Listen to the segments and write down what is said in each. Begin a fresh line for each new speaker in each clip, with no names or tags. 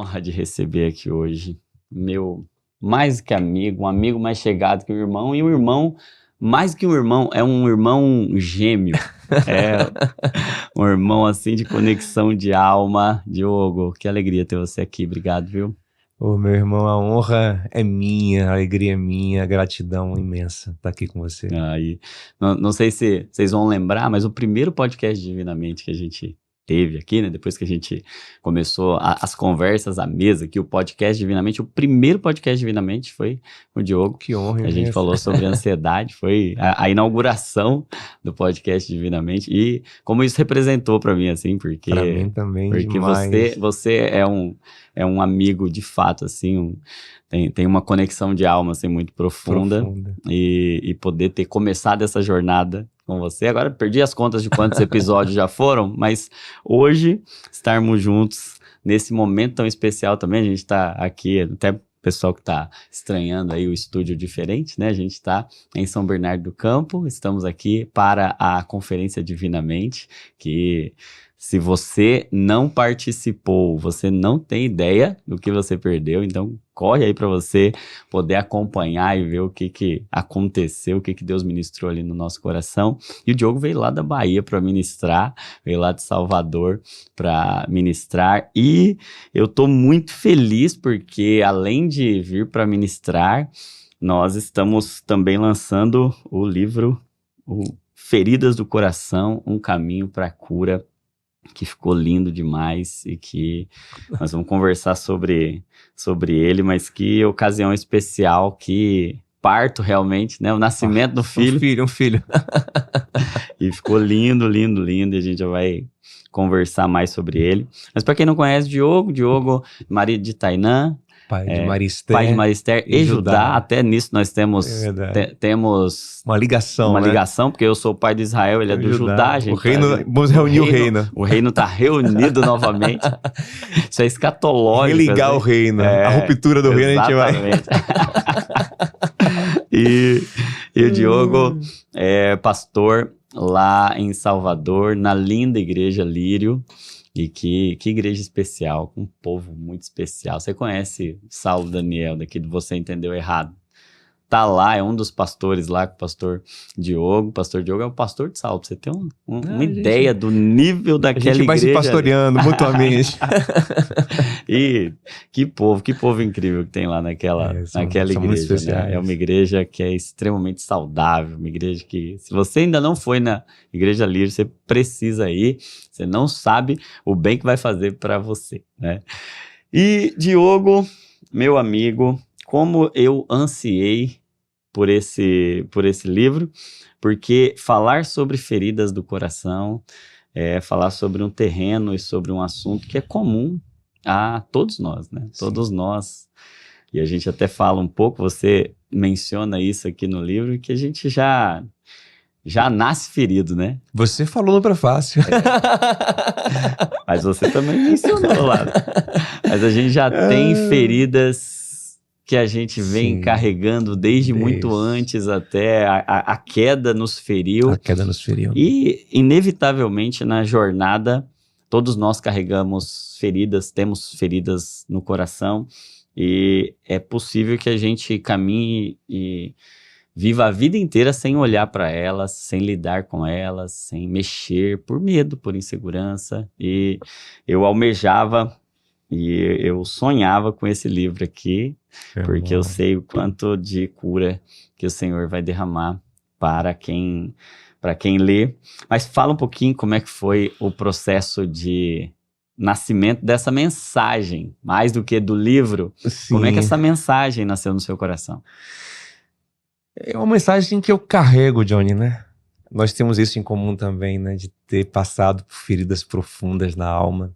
honra de receber aqui hoje meu mais que amigo, um amigo mais chegado que um irmão, e um irmão, mais que um irmão, é um irmão gêmeo. É um irmão assim de conexão de alma. Diogo, que alegria ter você aqui, obrigado, viu?
Ô, meu irmão, a honra é minha, a alegria é minha, a gratidão imensa estar aqui com você.
Aí, não sei se vocês vão lembrar, mas o primeiro podcast Divinamente que a gente teve aqui, né? Depois que a gente começou as conversas à mesa, que o podcast Divinamente, o primeiro podcast Divinamente foi o Diogo.
Que honra,
a gente falou sobre ansiedade, foi a inauguração do podcast Divinamente, e como isso representou para mim, assim, porque...
Para mim também,
porque
demais.
você é um amigo de fato, assim, tem uma conexão de alma, assim, muito profunda. E poder ter começado essa jornada com você. Agora perdi as contas de quantos episódios já foram, mas hoje estarmos juntos nesse momento tão especial também. A gente está aqui, até o pessoal que está estranhando aí o estúdio diferente, né? A gente está em São Bernardo do Campo, estamos aqui para a Conferência Divinamente, que... se você não participou, você não tem ideia do que você perdeu, então corre aí para você poder acompanhar e ver o que aconteceu, o que Deus ministrou ali no nosso coração. E o Diogo veio lá da Bahia para ministrar, veio lá de Salvador para ministrar, e eu tô muito feliz porque além de vir para ministrar, nós estamos também lançando o livro Feridas do Coração, um caminho para a cura, que ficou lindo demais e que nós vamos conversar sobre ele, mas que ocasião especial, que parto realmente, né? O nascimento do filho.
Um filho.
E ficou lindo, lindo, lindo, e a gente já vai conversar mais sobre ele. Mas para quem não conhece, Diogo, marido de Tainã,
pai de
Marister e Judá. Até nisso nós temos uma ligação, porque eu sou o pai de Israel, ele é do Judá.
Vamos reunir o reino.
O reino está reunido novamente. Isso é escatológico.
Religar o reino. A ruptura do reino a gente vai.
E o Diogo é pastor lá em Salvador, na linda igreja Lírio. E que igreja especial, com um povo muito especial. Você conhece Saulo Daniel, daqui do Você Entendeu Errado. Tá lá, é um dos pastores lá, com o pastor Diogo. O pastor Diogo é o pastor de Saulo, pra você ter uma ideia do nível daquela igreja. A gente vai
se pastoreando mutuamente.
E que povo incrível que tem lá naquela igreja. Né? É uma igreja que é extremamente saudável, uma igreja que, se você ainda não foi na Igreja Lírio, você precisa ir, você não sabe o bem que vai fazer para você, né? E Diogo, meu amigo, como eu ansiei por esse livro, porque falar sobre feridas do coração é falar sobre um terreno e sobre um assunto que é comum a todos nós, né? Sim. Todos nós. E a gente até fala um pouco, você menciona isso aqui no livro, que a gente já nasce ferido, né?
Você falou no prefácio.
Mas você também mencionou lá. Mas a gente já tem feridas que a gente vem carregando desde muito antes, até a queda nos feriu.
A queda nos feriu.
E, inevitavelmente, na jornada, todos nós carregamos feridas, temos feridas no coração, e é possível que a gente caminhe e viva a vida inteira sem olhar para elas, sem lidar com elas, sem mexer, por medo, por insegurança. E eu almejava e eu sonhava com esse livro aqui, porque eu sei o quanto de cura que o Senhor vai derramar para quem lê. Mas fala um pouquinho como é que foi o processo de nascimento dessa mensagem, mais do que do livro. Sim. Como é que essa mensagem nasceu no seu coração?
É uma mensagem que eu carrego, Johnny, né? Nós temos isso em comum também, né? De ter passado por feridas profundas na alma.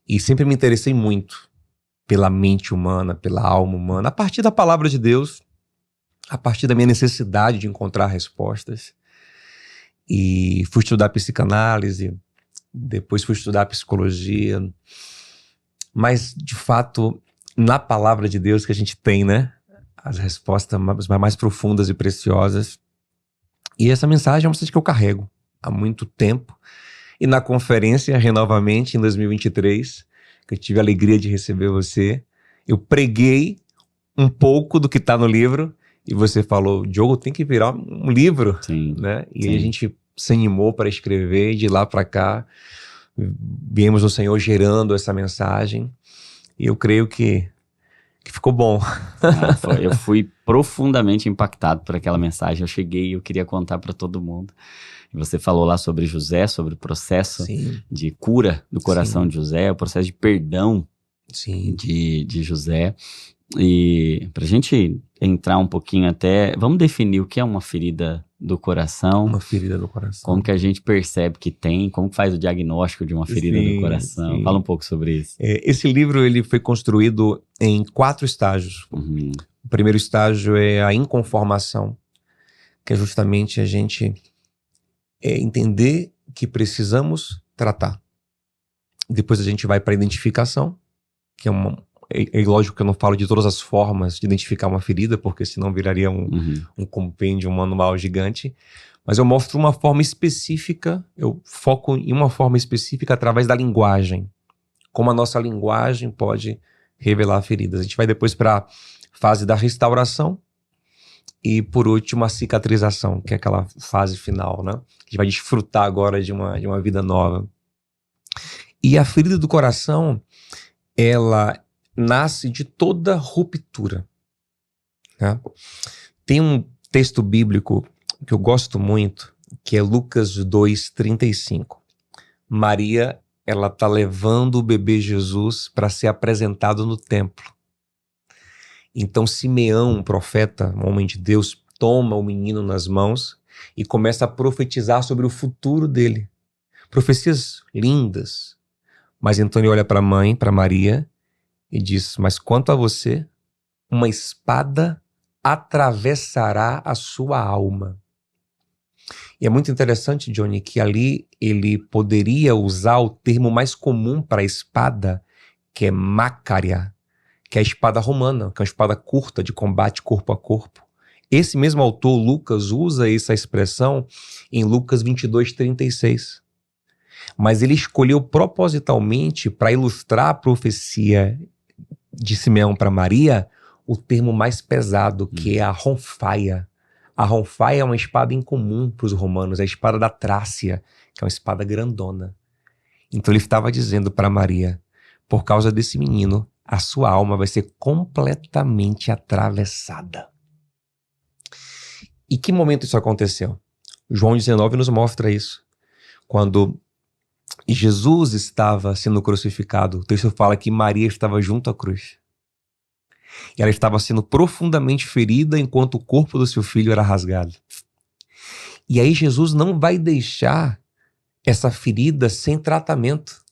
E sempre me interessei muito pela mente humana, pela alma humana, a partir da palavra de Deus, a partir da minha necessidade de encontrar respostas. E fui estudar psicanálise, depois fui estudar psicologia. Mas, de fato, na palavra de Deus que a gente tem, né? As respostas mais profundas e preciosas. E essa mensagem é uma mensagem que eu carrego há muito tempo. E na conferência, Renovamente, em 2023, que eu tive a alegria de receber você. Eu preguei um pouco do que está no livro e você falou, Diogo, tem que virar um livro.
Sim,
né? E
sim.
aí a gente se animou para escrever, e de lá para cá viemos o Senhor gerando essa mensagem e eu creio que ficou bom.
Eu fui profundamente impactado por aquela mensagem. Eu cheguei e eu queria contar para todo mundo. E você falou lá sobre José, sobre o processo
Sim.
de cura do coração
Sim.
de José, o processo de perdão
Sim.
de José. E pra gente entrar um pouquinho até, vamos definir o que é uma ferida do coração.
Uma ferida do coração.
Como que a gente percebe que tem, como que faz o diagnóstico de uma ferida do coração.
Sim.
Fala um pouco sobre isso.
Esse livro ele foi construído em 4 estágios.
Uhum.
O primeiro estágio é a inconformação, que é justamente a gente entender que precisamos tratar. Depois a gente vai para a identificação, que é lógico que eu não falo de todas as formas de identificar uma ferida, porque senão viraria um compêndio, um manual gigante. Mas eu mostro uma forma específica, eu foco em uma forma específica através da linguagem. Como a nossa linguagem pode revelar feridas. A gente vai depois para a fase da restauração e, por último, a cicatrização, que é aquela fase final, né? A gente vai desfrutar agora de uma vida nova. E a ferida do coração, ela nasce de toda ruptura. Né? Tem um texto bíblico que eu gosto muito, que é Lucas 2:35. Maria, ela está levando o bebê Jesus para ser apresentado no templo. Então Simeão, um profeta, um homem de Deus, toma o menino nas mãos e começa a profetizar sobre o futuro dele. Profecias lindas. Mas então ele olha para a mãe, para Maria, e diz, mas quanto a você, uma espada atravessará a sua alma. E é muito interessante, Johnny, que ali ele poderia usar o termo mais comum para a espada, que é mácaria, que é a espada romana, que é uma espada curta de combate corpo a corpo. Esse mesmo autor, Lucas, usa essa expressão em Lucas 22:36. Mas ele escolheu propositalmente, para ilustrar a profecia de Simeão para Maria, o termo mais pesado, que é a ronfaia. A ronfaia é uma espada incomum para os romanos, é a espada da Trácia, que é uma espada grandona. Então ele estava dizendo para Maria, por causa desse menino, a sua alma vai ser completamente atravessada. E que momento isso aconteceu? João 19 nos mostra isso. Quando Jesus estava sendo crucificado, o texto fala que Maria estava junto à cruz. E ela estava sendo profundamente ferida enquanto o corpo do seu filho era rasgado. E aí Jesus não vai deixar essa ferida sem tratamento,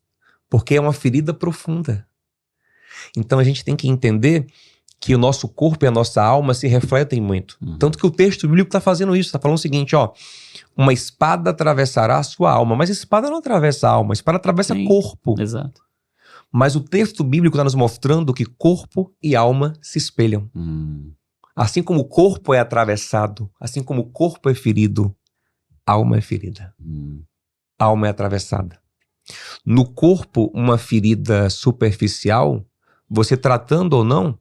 porque é uma ferida profunda. Então a gente tem que entender que o nosso corpo e a nossa alma se refletem muito. Tanto que o texto bíblico está fazendo isso, está falando o seguinte, ó, uma espada atravessará a sua alma, mas a espada não atravessa a alma, a espada atravessa corpo.
Exato.
Mas o texto bíblico está nos mostrando que corpo e alma se espelham. Assim como o corpo é atravessado, assim como o corpo é ferido, alma é ferida. Alma é atravessada. No corpo, uma ferida superficial, você tratando ou não,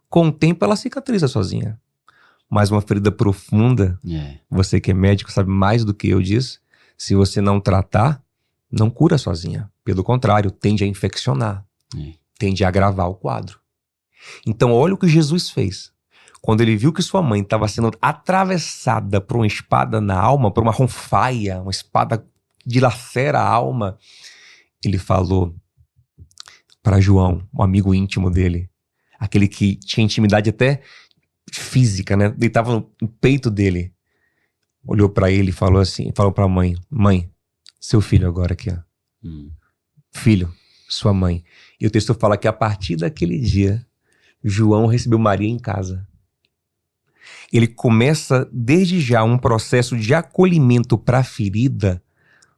com o tempo ela cicatriza sozinha. Mas uma ferida profunda, você que é médico sabe mais do que eu disso, se você não tratar, não cura sozinha. Pelo contrário, tende a infeccionar, tende a agravar o quadro. Então olha o que Jesus fez. Quando ele viu que sua mãe estava sendo atravessada por uma espada na alma, por uma ronfaia, uma espada dilacera a alma, ele falou para João, um amigo íntimo dele, aquele que tinha intimidade até física, né? Deitava no peito dele. Olhou para ele e falou assim, falou para a mãe, mãe, seu filho agora aqui, ó. Filho, sua mãe. E o texto fala que a partir daquele dia, João recebeu Maria em casa. Ele começa desde já um processo de acolhimento para a ferida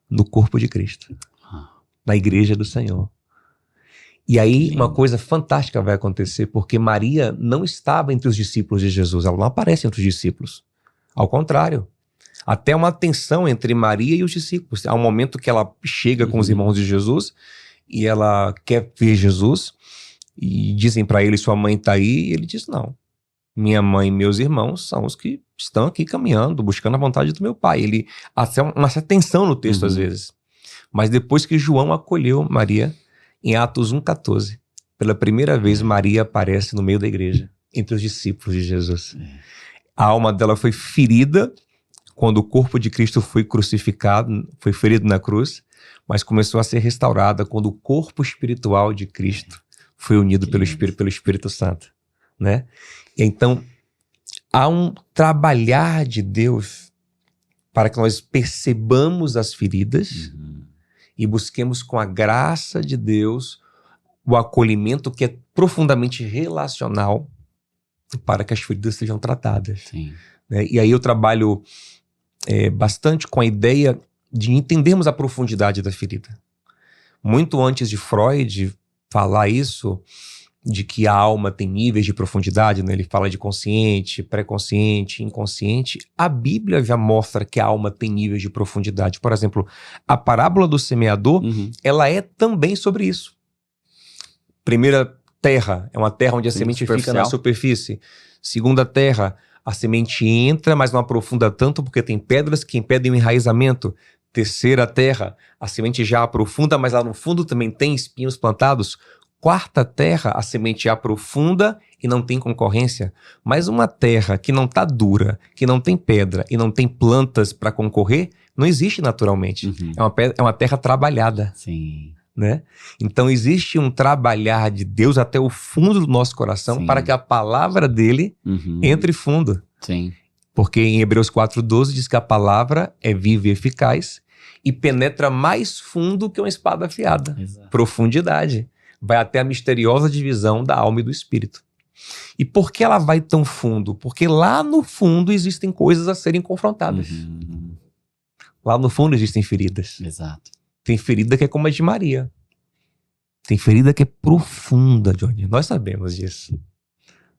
no corpo de Cristo, na igreja do Senhor. E aí uma coisa fantástica vai acontecer, porque Maria não estava entre os discípulos de Jesus, ela não aparece entre os discípulos. Ao contrário, até uma tensão entre Maria e os discípulos. Há um momento que ela chega com os irmãos de Jesus e ela quer ver Jesus, e dizem para ele, sua mãe está aí, e ele diz, não, minha mãe e meus irmãos são os que estão aqui caminhando, buscando a vontade do meu pai. Ele até uma certa tensão no texto às vezes. Mas depois que João acolheu Maria, em Atos 1,14, pela primeira vez Maria aparece no meio da igreja, entre os discípulos de Jesus. A alma dela foi ferida quando o corpo de Cristo foi crucificado, foi ferido na cruz, mas começou a ser restaurada quando o corpo espiritual de Cristo foi unido pelo Espírito Santo, né? Então, há um trabalhar de Deus para que nós percebamos as feridas e busquemos com a graça de Deus o acolhimento que é profundamente relacional para que as feridas sejam tratadas. Né? E aí eu trabalho bastante com a ideia de entendermos a profundidade da ferida. Muito antes de Freud falar isso, de que a alma tem níveis de profundidade, né? Ele fala de consciente, pré-consciente, inconsciente. A Bíblia já mostra que a alma tem níveis de profundidade. Por exemplo, a parábola do semeador, ela é também sobre isso. Primeira terra, é uma terra onde a semente fica na superfície. Segunda terra, a semente entra, mas não aprofunda tanto porque tem pedras que impedem o enraizamento. Terceira terra, a semente já aprofunda, mas lá no fundo também tem espinhos plantados. Quarta terra, a semente aprofunda e não tem concorrência. Mas uma terra que não está dura, que não tem pedra e não tem plantas para concorrer, não existe naturalmente. É uma terra trabalhada. Né? Então existe um trabalhar de Deus até o fundo do nosso coração para que a palavra dele entre fundo. Porque em Hebreus 4,12 diz que a palavra é viva e eficaz e penetra mais fundo que uma espada afiada. Profundidade. Vai até a misteriosa divisão da alma e do espírito. E por que ela vai tão fundo? Porque lá no fundo existem coisas a serem confrontadas. Lá no fundo existem feridas. Tem ferida que é como a de Maria. Tem ferida que é profunda, Johnny. Nós sabemos disso.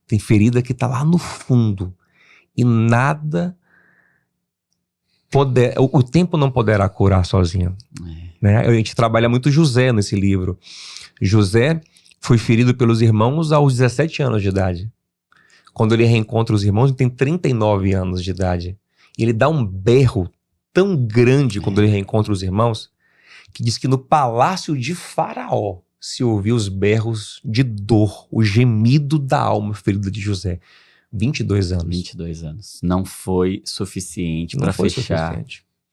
Tem ferida que está lá no fundo. E nada o tempo não poderá curar sozinho. Né? A gente trabalha muito José nesse livro. José foi ferido pelos irmãos aos 17 anos de idade. Quando ele reencontra os irmãos, ele tem 39 anos de idade. E ele dá um berro tão grande quando ele reencontra os irmãos, que diz que no palácio de Faraó se ouviu os berros de dor, o gemido da alma ferida de José. 22 anos.
22 anos. Não foi suficiente para fechar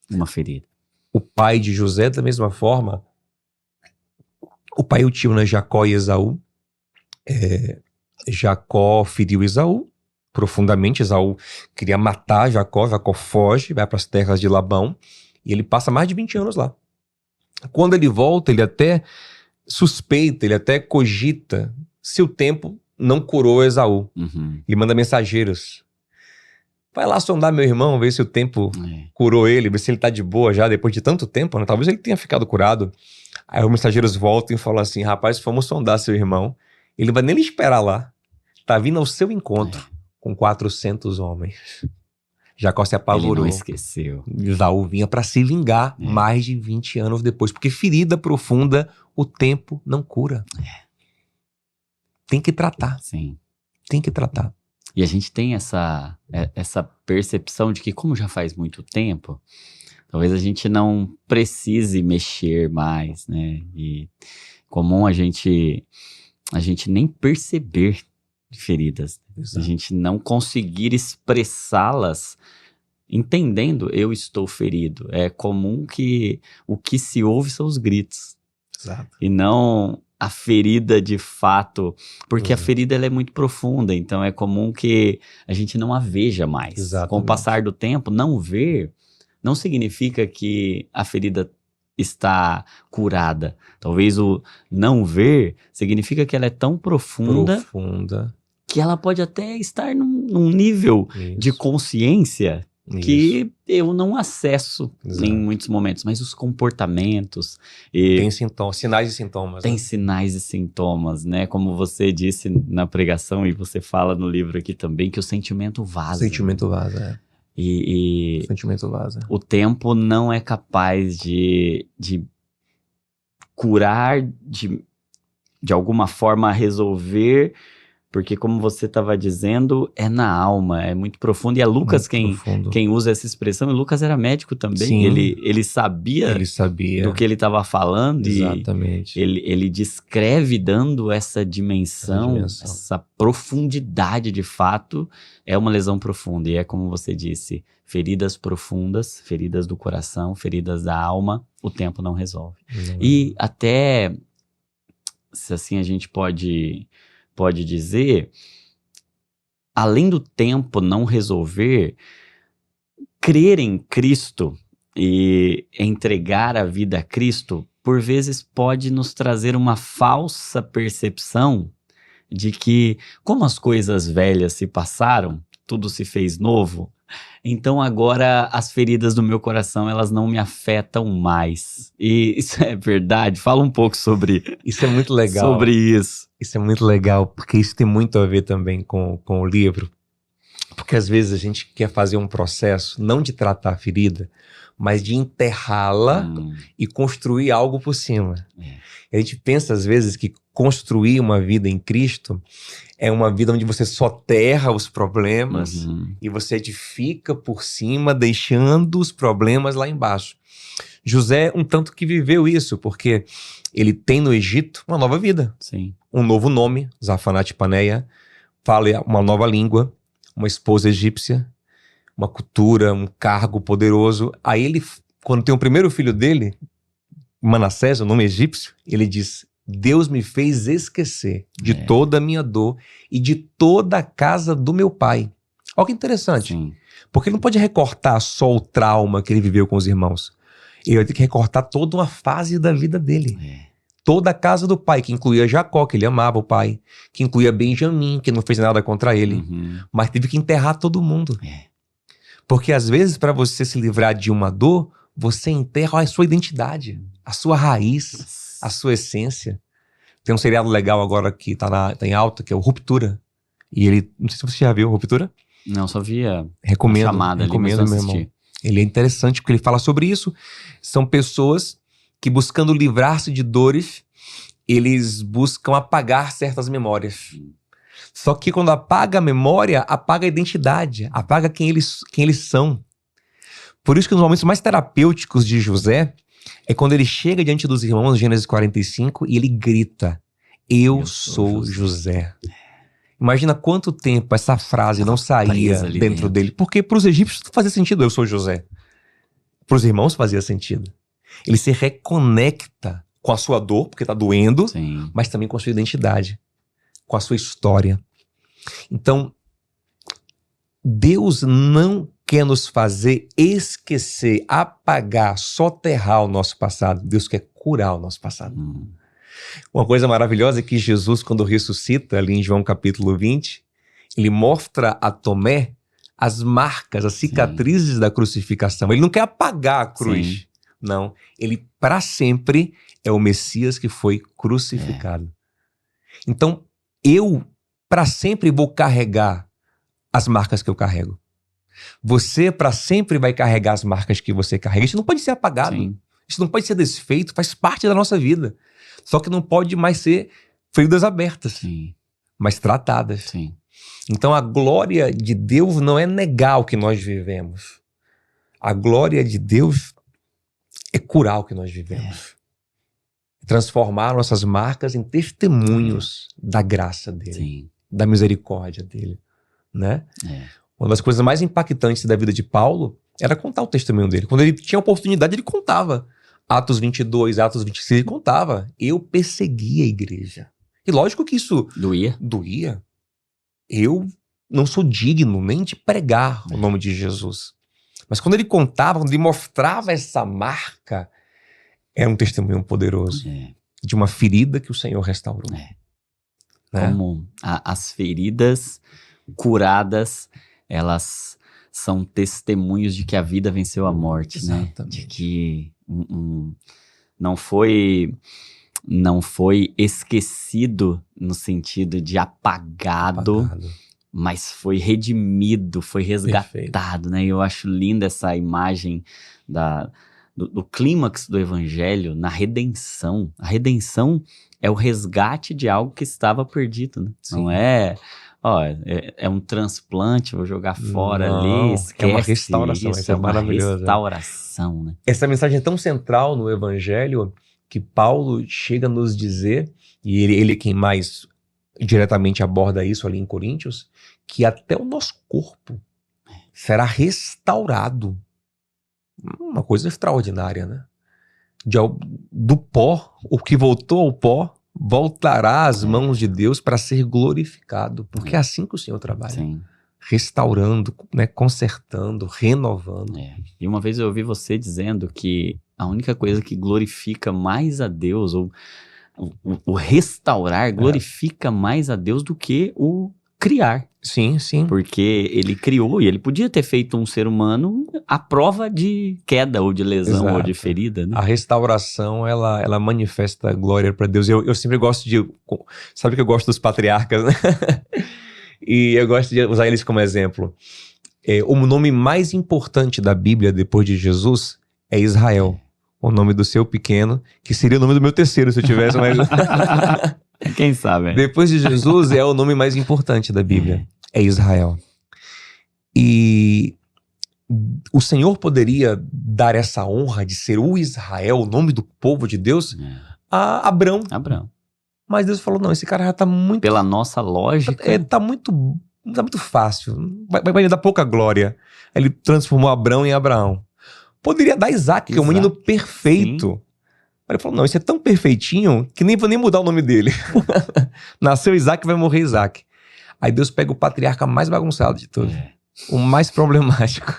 uma ferida.
O pai de José, da mesma forma, o pai e o tio, né, Jacó e Esaú. Jacó feriu Esaú profundamente. Esaú queria matar Jacó. Jacó foge, vai para as terras de Labão e ele passa mais de 20 anos lá. Quando ele volta, ele até suspeita, ele até cogita se o tempo não curou Esaú. Ele manda mensageiros. Vai lá sondar meu irmão, ver se o tempo curou ele, ver se ele tá de boa já depois de tanto tempo, né? Talvez ele tenha ficado curado. Aí os mensageiros voltam e falam assim, rapaz, fomos sondar seu irmão. Ele não vai nem lhe esperar lá. Tá vindo ao seu encontro com 400 homens. Jacó se apavorou.
Ele não esqueceu.
Esaú vinha para se vingar mais de 20 anos depois. Porque ferida profunda, o tempo não cura. Tem que tratar. Tem que tratar.
E a gente tem essa percepção de que, como já faz muito tempo, talvez a gente não precise mexer mais, né? E comum a gente nem perceber feridas. A gente não conseguir expressá-las entendendo eu estou ferido. É comum que o que se ouve são os gritos. E não a ferida de fato, porque a ferida ela é muito profunda, então é comum que a gente não a veja mais. Com o passar do tempo, não ver não significa que a ferida está curada. Talvez o não ver significa que ela é tão profunda que ela pode até estar num nível de consciência que eu não acesso em muitos momentos, mas os comportamentos...
Tem sinais e sintomas.
Tem sinais e sintomas, né? Como você disse na pregação e você fala no livro aqui também, que o sentimento vaza.
O sentimento vaza,
o
sentimento vaza.
O tempo não é capaz de curar, de alguma forma resolver, porque como você estava dizendo, é na alma, é muito profundo, e é Lucas quem usa essa expressão, e Lucas era médico também. Sim, ele sabia do que ele estava falando. Exatamente. E ele descreve dando essa dimensão, essa profundidade de fato, é uma lesão profunda, e é como você disse, feridas profundas, feridas do coração, feridas da alma, o tempo não resolve. E até, se assim a gente pode dizer, além do tempo não resolver, crer em Cristo e entregar a vida a Cristo, por vezes pode nos trazer uma falsa percepção de que, como as coisas velhas se passaram, tudo se fez novo, então agora as feridas do meu coração, elas não me afetam mais. E isso é verdade? Fala um pouco sobre...
Isso é muito legal.
Sobre isso.
Isso é muito legal, porque isso tem muito a ver também com o livro. Porque às vezes a gente quer fazer um processo, não de tratar a ferida, mas de enterrá-la e construir algo por cima. A gente pensa às vezes que construir uma vida em Cristo é uma vida onde você soterra os problemas e você edifica por cima, deixando os problemas lá embaixo. José, um tanto que viveu isso, porque ele tem no Egito uma nova vida.
Sim.
Um novo nome, Zafanat-Paneia, fala uma nova língua, uma esposa egípcia, uma cultura, um cargo poderoso. Aí ele, quando tem o primeiro filho dele, Manassés, o nome egípcio, ele diz: Deus me fez esquecer de toda a minha dor e de toda a casa do meu pai. Olha que interessante. Sim. Porque ele não pode recortar só o trauma que ele viveu com os irmãos. Ele vai ter que recortar toda uma fase da vida dele. Toda a casa do pai, que incluía Jacó, que ele amava o pai, que incluía Benjamim, que não fez nada contra ele, mas teve que enterrar todo mundo. Porque às vezes, para você se livrar de uma dor, você enterra a sua identidade, a sua raiz, a sua essência. Tem um seriado legal agora que tá em alta, que é o Ruptura. E ele, não sei se você já viu Ruptura.
Não, só via
recomendo,
a chamada
recomendo,
ali, mas
meu irmão. Ele é interessante porque ele fala sobre isso. São pessoas que, buscando livrar-se de dores, eles buscam apagar certas memórias. Só que quando apaga a memória, apaga a identidade, apaga quem eles são. Por isso que nos momentos mais terapêuticos de José, é quando ele chega diante dos irmãos, Gênesis 45, e ele grita: Eu sou José. Imagina quanto tempo essa frase não saía dentro dele. Porque para os egípcios não fazia sentido, eu sou José. Para os irmãos fazia sentido. Ele se reconecta com a sua dor, porque está doendo, sim, mas também com a sua identidade, com a sua história. Então, Deus não quer nos fazer esquecer, apagar, soterrar o nosso passado. Deus quer curar o nosso passado. Uma coisa maravilhosa é que Jesus, quando ressuscita, ali em João capítulo 20, ele mostra a Tomé as marcas, as cicatrizes, sim, da crucificação. Ele não quer apagar a cruz. Sim. Não. Ele, para sempre, é o Messias que foi crucificado. Então, eu, para sempre, vou carregar as marcas que eu carrego. Você, para sempre, vai carregar as marcas que você carrega. Isso não pode ser apagado. Sim. Isso não pode ser desfeito. Faz parte da nossa vida. Só que não pode mais ser feridas abertas, sim, mas tratadas. Sim. Então a glória de Deus não é negar o que nós vivemos. A glória de Deus é curar o que nós vivemos. Transformar nossas marcas em testemunhos da graça dele, sim, da misericórdia dele, né? Uma das coisas mais impactantes da vida de Paulo era contar o testemunho dele. Quando ele tinha oportunidade, ele contava. Atos 22, Atos 26, ele contava: eu persegui a igreja. E lógico que isso doía. Eu não sou digno nem de pregar o nome de Jesus. Mas quando ele contava, quando ele mostrava essa marca, era um testemunho poderoso de uma ferida que o Senhor restaurou. Né?
Como as feridas curadas, elas são testemunhos de que a vida venceu a morte. Exatamente. Né? De que não foi esquecido no sentido de apagado, mas foi redimido, foi resgatado, né? E eu acho linda essa imagem do clímax do evangelho na redenção. A redenção é o resgate de algo que estava perdido, né?
Sim.
Não é, é um transplante, vou jogar fora ali, esquece.
É uma restauração, isso é maravilhoso.
Uma restauração, né?
Essa mensagem é tão central no evangelho que Paulo chega a nos dizer, e ele é quem mais diretamente aborda isso ali em Coríntios, que até o nosso corpo será restaurado. Uma coisa extraordinária, né? Do pó, o que voltou ao pó, voltará às mãos de Deus para ser glorificado, porque é assim que o Senhor trabalha.
Sim.
Restaurando, né, consertando, renovando.
E uma vez eu ouvi você dizendo que a única coisa que glorifica mais a Deus, ou o restaurar glorifica mais a Deus do que o criar.
Sim, sim.
Porque ele criou e ele podia ter feito um ser humano à prova de queda ou de lesão. Exato. Ou de ferida, né?
A restauração, ela manifesta glória para Deus. Eu sempre gosto de... Sabe que eu gosto dos patriarcas, né? E eu gosto de usar eles como exemplo. O nome mais importante da Bíblia depois de Jesus é Israel. O nome do seu pequeno, que seria o nome do meu terceiro se eu tivesse mais...
Quem sabe?
Depois de Jesus é o nome mais importante da Bíblia. É Israel. E o Senhor poderia dar essa honra de ser o Israel, o nome do povo de Deus, a Abrão. Mas Deus falou, não, esse cara já tá muito...
Pela nossa lógica...
Tá muito fácil. Vai dar pouca glória. Ele transformou Abrão em Abraão. Poderia dar Isaac, que é um menino perfeito. Sim. Ele falou, não, esse é tão perfeitinho que nem vou nem mudar o nome dele. Nasceu Isaac, vai morrer Isaac. Aí Deus pega o patriarca mais bagunçado de todos. O mais problemático.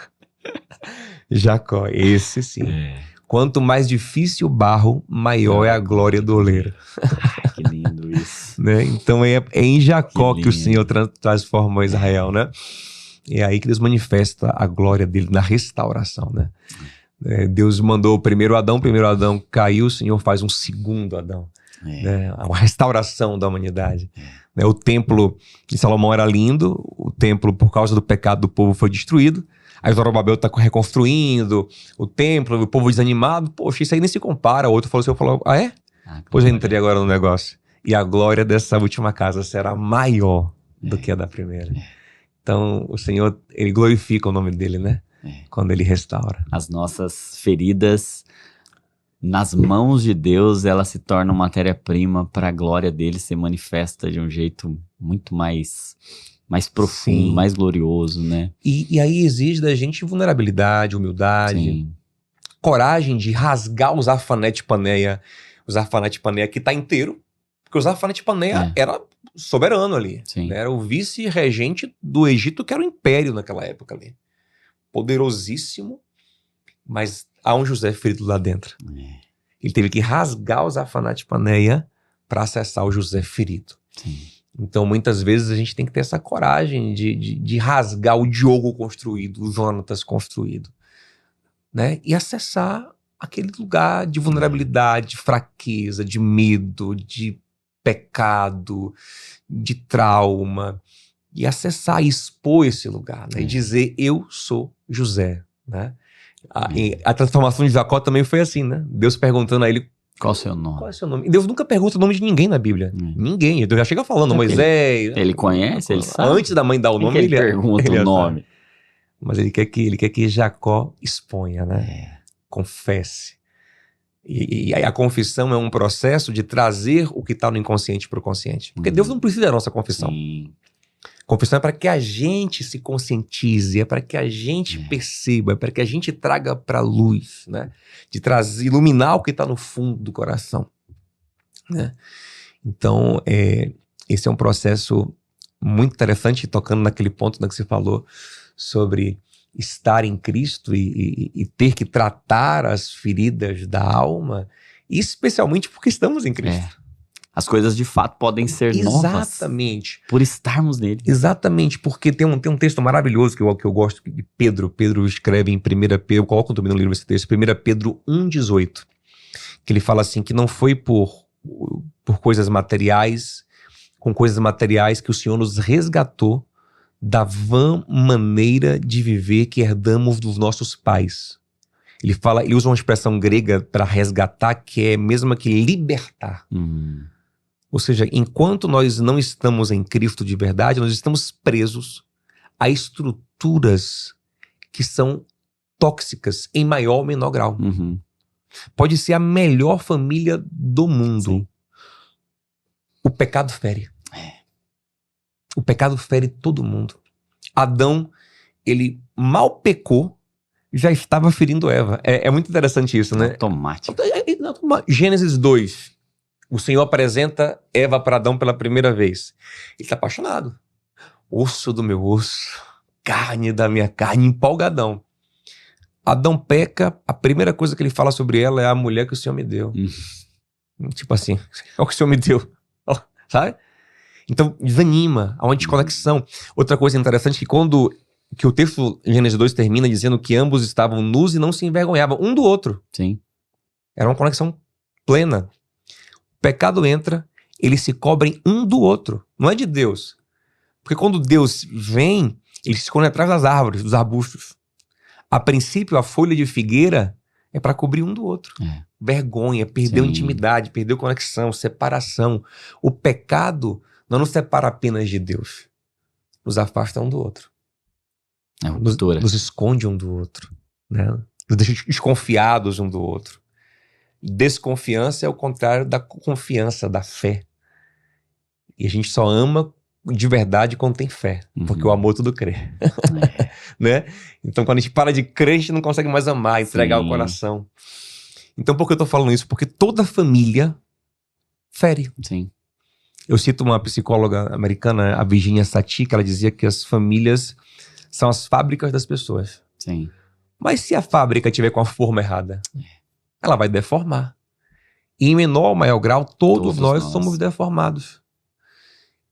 Jacó, esse sim. Quanto mais difícil o barro, maior é a glória do oleiro.
Que lindo isso.
Né? Então é em Jacó que o Senhor transformou Israel, né? É aí que Deus manifesta a glória dele na restauração, né? Deus mandou o primeiro Adão caiu, o Senhor faz um segundo Adão. Né? Uma restauração da humanidade. O templo de Salomão era lindo, o templo, por causa do pecado do povo, foi destruído. Aí Zorobabel está reconstruindo o templo, o povo desanimado. Poxa, isso aí nem se compara. O outro falou, ah é? Pois eu entrei agora no negócio. E a glória dessa última casa será maior do que a da primeira. Então o Senhor, ele glorifica o nome dele, né? Quando ele restaura.
As nossas feridas nas mãos de Deus, elas se tornam matéria-prima para a glória dele ser manifesta de um jeito muito mais profundo, mais glorioso, né?
E aí exige da gente vulnerabilidade, humildade, coragem de rasgar o Zafanete Paneia que tá inteiro, porque o Zafanete Paneia era soberano ali, né? Era o vice-regente do Egito, que era o império naquela época ali. Poderosíssimo, mas há um José ferido lá dentro. Ele teve que rasgar o Zafanate Paneia para acessar o José ferido. Então, muitas vezes, a gente tem que ter essa coragem de rasgar o Diogo construído, o Jonatas construído, né? E acessar aquele lugar de vulnerabilidade, de fraqueza, de medo, de pecado, de trauma, e acessar e expor esse lugar, né? E dizer, eu sou José, né? A transformação de Jacó também foi assim, né? Deus perguntando a ele,
qual é o seu nome?
Qual é o seu nome? E Deus nunca pergunta o nome de ninguém na Bíblia. Ninguém. Deus já chega falando, Moisés.
Ele conhece, ele sabe.
Antes da mãe dar o nome,
ele pergunta o nome.
Sabe. Mas ele quer que Jacó exponha, né? Confesse. E a confissão é um processo de trazer o que está no inconsciente para o consciente. Porque Deus não precisa da nossa confissão. Confissão é para que a gente se conscientize, é para que a gente perceba, é para que a gente traga para a luz, né? De trazer, iluminar o que está no fundo do coração, né? Então, esse é um processo muito interessante, tocando naquele ponto que você falou sobre estar em Cristo e ter que tratar as feridas da alma, especialmente porque estamos em Cristo.
As coisas de fato podem ser novas.
Exatamente.
Por estarmos nele.
Exatamente, porque tem um texto maravilhoso que eu gosto, de Pedro. Pedro escreve em 1 Pedro, eu coloco também no livro esse texto, 1 Pedro 1,18, que ele fala assim, que não foi por coisas materiais, com coisas materiais que o Senhor nos resgatou da vã maneira de viver que herdamos dos nossos pais. Ele usa uma expressão grega para resgatar, que é mesmo que libertar. Ou seja, enquanto nós não estamos em Cristo de verdade, nós estamos presos a estruturas que são tóxicas em maior ou menor grau. Pode ser a melhor família do mundo.
Sim.
O pecado fere. O pecado fere todo mundo. Adão, ele mal pecou, já estava ferindo Eva. É muito interessante isso, né?
Automático.
Gênesis 2. O Senhor apresenta Eva para Adão pela primeira vez. Ele está apaixonado. Osso do meu osso, carne da minha carne, empolgadão. Adão peca, a primeira coisa que ele fala sobre ela é a mulher que o Senhor me deu. Tipo assim, é o que o Senhor me deu. Sabe? Então, desanima, há uma desconexão. Outra coisa interessante é que o texto em Gênesis 2 termina dizendo que ambos estavam nus e não se envergonhavam um do outro.
Sim.
Era uma conexão plena. O pecado entra, eles se cobrem um do outro. Não é de Deus. Porque quando Deus vem, eles se escondem atrás das árvores, dos arbustos. A princípio, a folha de figueira é para cobrir um do outro. Vergonha, perdeu intimidade, perdeu conexão, separação. O pecado não nos separa apenas de Deus. Nos afasta um do outro. Nos esconde um do outro. Né? Nos deixa desconfiados um do outro. Desconfiança é o contrário da confiança, da fé. E a gente só ama de verdade quando tem fé. Porque o amor tudo crê. Né? Então quando a gente para de crer, a gente não consegue mais amar, entregar o coração. Então por que eu tô falando isso? Porque toda família fere.
Sim.
Eu cito uma psicóloga americana, a Virginia Satir, que ela dizia que as famílias são as fábricas das pessoas.
Sim.
Mas se a fábrica tiver com a forma errada, ela vai deformar. E em menor ou maior grau, todos nós somos deformados.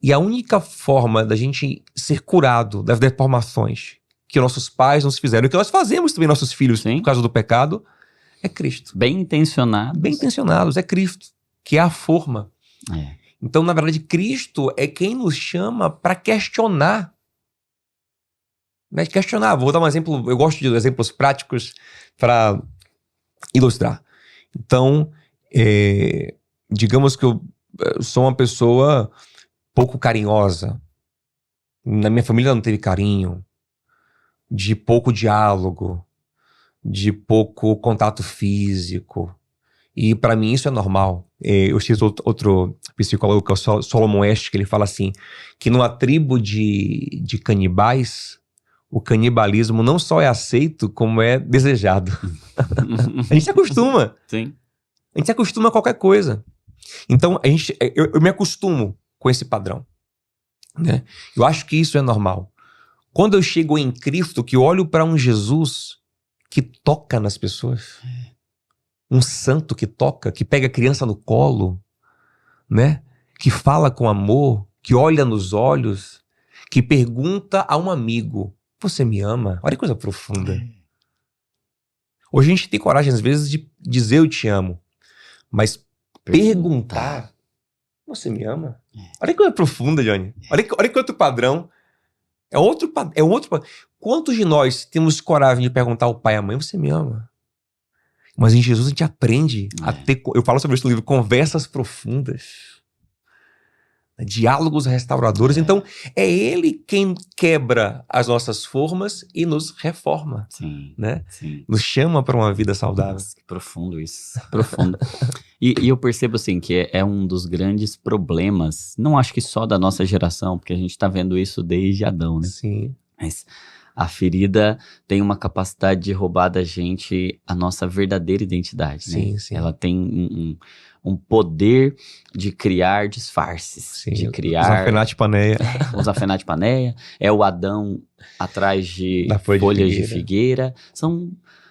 E a única forma da gente ser curado das deformações que nossos pais nos fizeram, e que nós fazemos também nossos filhos por causa do pecado, é Cristo.
Bem intencionados.
Bem intencionados, é Cristo, que é a forma. Então, na verdade, Cristo é quem nos chama para questionar. Né? Questionar. Vou dar um exemplo, eu gosto de exemplos práticos para ilustrar. Então, digamos que eu sou uma pessoa pouco carinhosa. Na minha família não teve carinho, de pouco diálogo, de pouco contato físico. E para mim isso é normal. Eu cito outro psicólogo, que é o Solomon West, que ele fala assim, que numa tribo de canibais, o canibalismo não só é aceito, como é desejado. A gente se acostuma.
Sim.
A gente se acostuma a qualquer coisa. Então, eu me acostumo com esse padrão. Né? Eu acho que isso é normal. Quando eu chego em Cristo, que eu olho para um Jesus que toca nas pessoas, um santo que toca, que pega a criança no colo, né? Que fala com amor, que olha nos olhos, que pergunta a um amigo, você me ama? Olha que coisa profunda. Hoje a gente tem coragem, às vezes, de dizer eu te amo, mas perguntar, você me ama? Olha que coisa profunda, Johnny. Olha que outro padrão. É outro padrão. Quantos de nós temos coragem de perguntar ao pai e à mãe, você me ama? Mas em Jesus a gente aprende a ter, eu falo sobre isso no livro, conversas profundas, diálogos restauradores. Então é ele quem quebra as nossas formas e nos reforma.
Sim,
né?
Sim.
Nos chama para uma vida saudável.
Nossa, que profundo isso, profundo. E eu percebo assim que é um dos grandes problemas, não acho que só da nossa geração, porque a gente tá vendo isso desde Adão, né?
Sim.
Mas a ferida tem uma capacidade de roubar da gente a nossa verdadeira identidade,
Sim,
né?
sim.
Ela tem um poder de criar disfarces,
Sim.
de criar...
Os
Zafenate-Paneia, é o Adão atrás de
da
folhas de figueira. São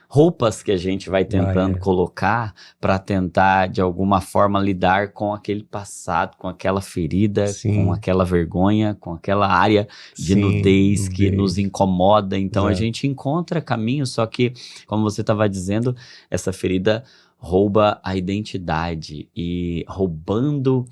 roupas que a gente vai tentando colocar para tentar, de alguma forma, lidar com aquele passado, com aquela ferida, com aquela vergonha, com aquela área de nudez que nos incomoda. Então a gente encontra caminhos, só que, como você estava dizendo, essa ferida rouba a identidade, e roubando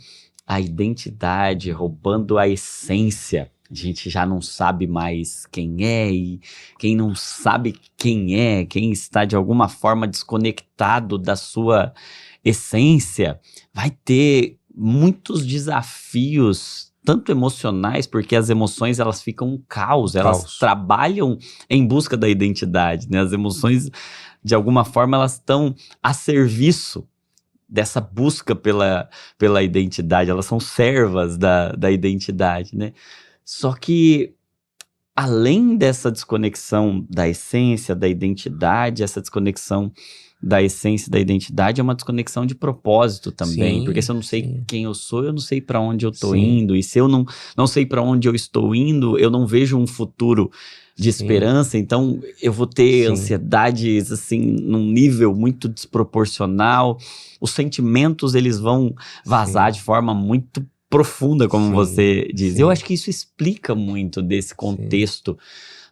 a identidade, roubando a essência, A gente já não sabe mais quem é, e quem não sabe quem é, quem está de alguma forma desconectado da sua essência, vai ter muitos desafios, tanto emocionais, porque as emoções elas ficam um caos, elas trabalham em busca da identidade, né? As emoções, de alguma forma, elas estão a serviço dessa busca pela identidade, elas são servas da identidade, né? Só que, além dessa desconexão da essência, da identidade, essa desconexão da essência, da identidade, é uma desconexão de propósito também. Sim, porque se eu não sei quem eu sou, eu não sei para onde eu tô indo. E se eu não sei para onde eu estou indo, eu não vejo um futuro de esperança. Então, eu vou ter ansiedades, assim, num nível muito desproporcional. Os sentimentos, eles vão vazar de forma muito profunda, como você diz. Eu acho que isso explica muito desse contexto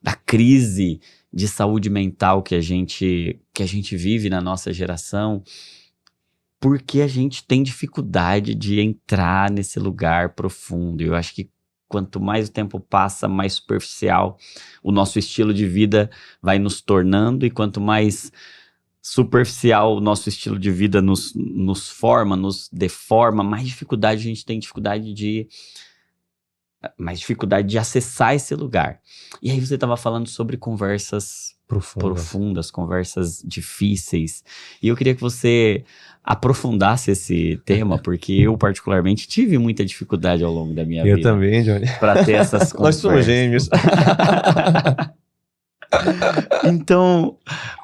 da crise de saúde mental que a gente vive na nossa geração, porque a gente tem dificuldade de entrar nesse lugar profundo. Eu acho que quanto mais o tempo passa, mais superficial o nosso estilo de vida vai nos tornando, e quanto mais superficial o nosso estilo de vida nos forma, nos deforma, mais dificuldade a gente tem, mais dificuldade de acessar esse lugar. E aí você estava falando sobre conversas profundas, conversas difíceis, e eu queria que você aprofundasse esse tema, porque eu particularmente tive muita dificuldade ao longo da minha vida.
Eu também, Johnny.
Para ter essas conversas.
Nós somos gêmeos.
Então,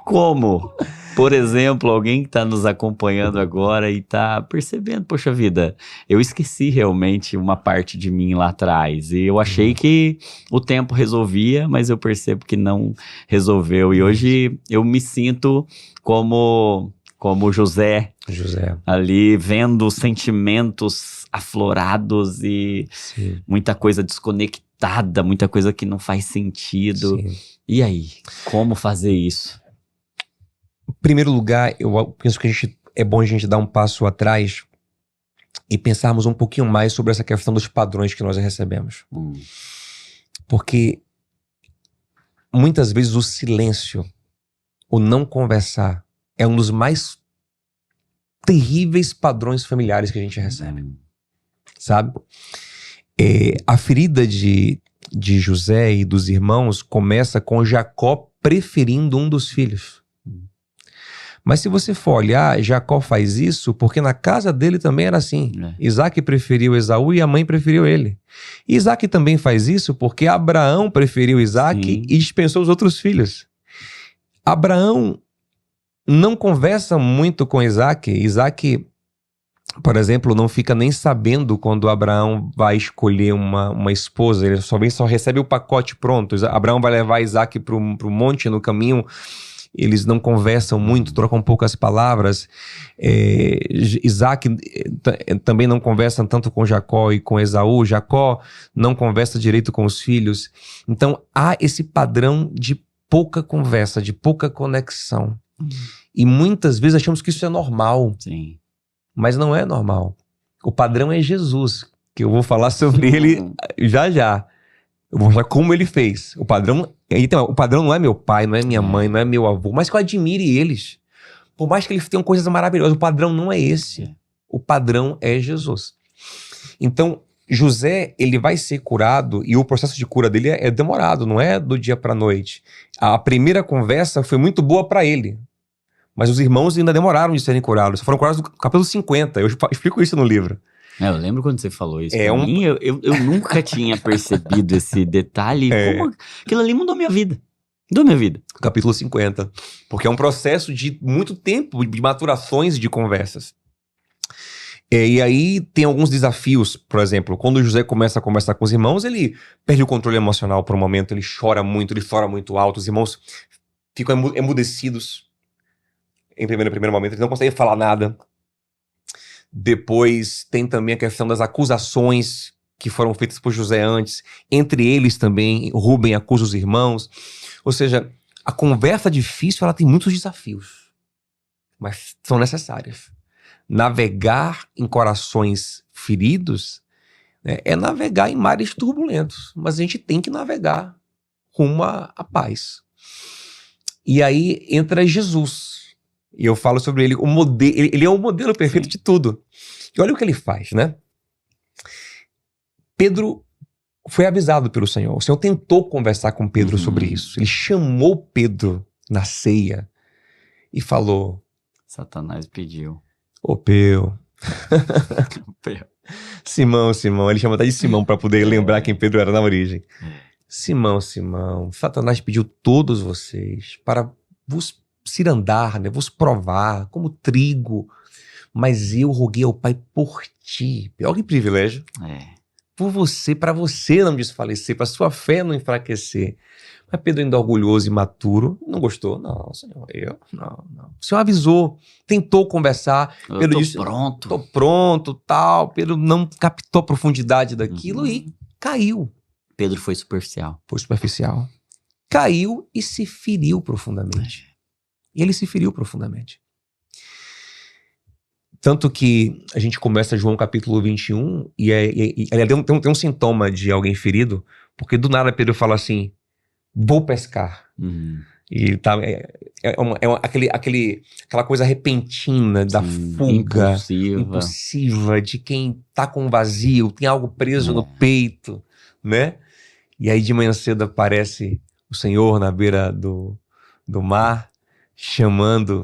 como, por exemplo, alguém que está nos acompanhando agora e está percebendo, poxa vida, eu esqueci realmente uma parte de mim lá atrás, e eu achei que o tempo resolvia, mas eu percebo que não resolveu, e hoje eu me sinto como José, ali vendo sentimentos aflorados e muita coisa desconectada, muita coisa que não faz sentido. E aí, como fazer isso?
Em primeiro lugar, eu penso que é bom a gente dar um passo atrás e pensarmos um pouquinho mais sobre essa questão dos padrões que nós recebemos. Porque muitas vezes o silêncio, o não conversar, é um dos mais terríveis padrões familiares que a gente recebe. Sabe? A ferida de José e dos irmãos começa com Jacó preferindo um dos filhos. Mas se você for olhar, Jacó faz isso porque na casa dele também era assim. Isaac preferiu Esaú e a mãe preferiu ele. E Isaac também faz isso porque Abraão preferiu Isaac e dispensou os outros filhos. Abraão não conversa muito com Isaac. Isaac, por exemplo, não fica nem sabendo quando Abraão vai escolher uma esposa. Ele só recebe o pacote pronto. Abraão vai levar Isaac para o monte no caminho. Eles não conversam muito, trocam poucas palavras. Isaac também não conversa tanto com Jacó e com Esaú. Jacó não conversa direito com os filhos. Então há esse padrão de pouca conversa, de pouca conexão. E muitas vezes achamos que isso é normal. Mas não é normal. O padrão é Jesus, que eu vou falar sobre ele já. Eu vou mostrar como ele fez. O padrão não é meu pai, não é minha mãe, não é meu avô, mas que eu admire eles. Por mais que eles tenham coisas maravilhosas, o padrão não é esse. O padrão é Jesus. Então, José, ele vai ser curado, e o processo de cura dele é demorado, não é do dia para a noite. A primeira conversa foi muito boa para ele, mas os irmãos ainda demoraram de serem curados. Foram curados no capítulo 50, eu explico isso no livro.
Eu lembro quando você falou isso pra mim, eu nunca tinha percebido esse detalhe. Como aquilo ali mudou minha vida. Mudou minha vida.
Capítulo 50. Porque é um processo de muito tempo, de maturações de conversas. E aí tem alguns desafios, por exemplo, quando José começa a conversar com os irmãos, ele perde o controle emocional por um momento, ele chora muito, ele chora muito alto, os irmãos ficam emudecidos em primeiro momento, eles não conseguem falar nada. Depois tem também a questão das acusações que foram feitas por José antes. Entre eles também, Rúben acusa os irmãos. Ou seja, a conversa difícil, ela tem muitos desafios, mas são necessárias. Navegar em corações feridos né, é navegar em mares turbulentos, mas a gente tem que navegar rumo à paz. E aí entra Jesus, e eu falo sobre ele, ele é o modelo perfeito de tudo. E olha o que ele faz, né? Pedro foi avisado pelo Senhor. O Senhor tentou conversar com Pedro sobre isso. Ele chamou Pedro na ceia e falou:
Satanás pediu.
Ô Peu. Simão, ele chama até de Simão para poder lembrar quem Pedro era na origem. Simão, Satanás pediu todos vocês para vos cirandar, né, vos provar como trigo, mas eu roguei ao Pai por ti. Olha que privilégio. Por você, para você não desfalecer, para sua fé não enfraquecer. Mas Pedro, ainda orgulhoso e imaturo, não gostou. Não, Senhor, não. O Senhor avisou, tentou conversar. Pedro disse:
pronto.
Tô pronto, tal. Pedro não captou a profundidade daquilo e caiu.
Pedro foi superficial.
Caiu e se feriu profundamente. E ele se feriu profundamente. Tanto que a gente começa João capítulo 21 e tem um sintoma de alguém ferido, porque do nada Pedro fala assim: vou pescar. E tá, aquela coisa repentina da fuga, impulsiva, de quem tá com vazio, tem algo preso no peito, né? E aí de manhã cedo aparece o Senhor na beira do mar, chamando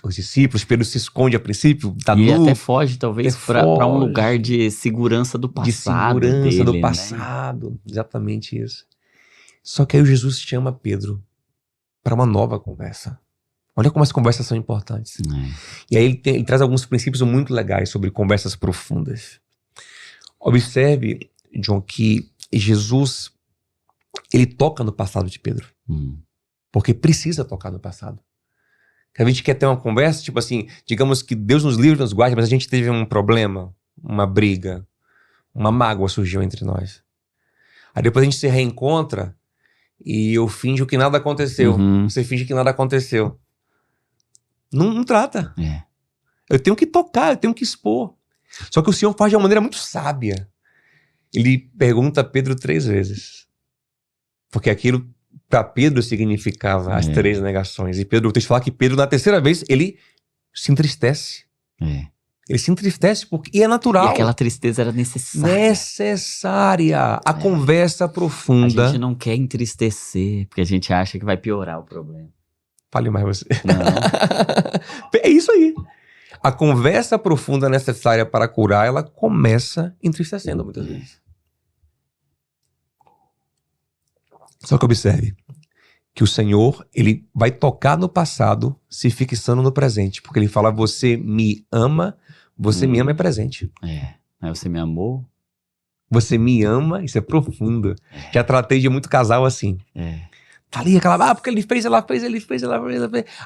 os discípulos. Pedro se esconde a princípio, tá nu.
E até foge, talvez, para um lugar de segurança do passado.
Exatamente isso. Só que aí Jesus chama Pedro para uma nova conversa. Olha como as conversas são importantes. E aí ele traz alguns princípios muito legais sobre conversas profundas. Observe, John, que Jesus, ele toca no passado de Pedro. Porque precisa tocar no passado. A gente quer ter uma conversa, tipo assim, digamos que Deus nos livre, nos guarde, mas a gente teve um problema, uma briga, uma mágoa surgiu entre nós. Aí depois a gente se reencontra e eu finjo que nada aconteceu. Você finge que nada aconteceu. Não trata. Eu tenho que tocar, eu tenho que expor. Só que o Senhor faz de uma maneira muito sábia. Ele pergunta a Pedro 3 vezes. Porque aquilo para Pedro significava as 3 negações. E Pedro, o texto fala que Pedro, na 3ª vez, ele se entristece. Ele se entristece e é natural.
E aquela tristeza era
necessária. A conversa profunda.
A gente não quer entristecer, porque a gente acha que vai piorar o problema.
Fale mais você.
Não.
É isso aí. A conversa profunda necessária para curar, ela começa entristecendo muitas vezes. Só que observe que o Senhor, ele vai tocar no passado se fixando no presente. Porque ele fala: você me ama é presente.
Mas você me amou?
Você me ama, isso é profundo. Já tratei de muito casal assim. Tá ali aquela, porque ele fez, ela fez.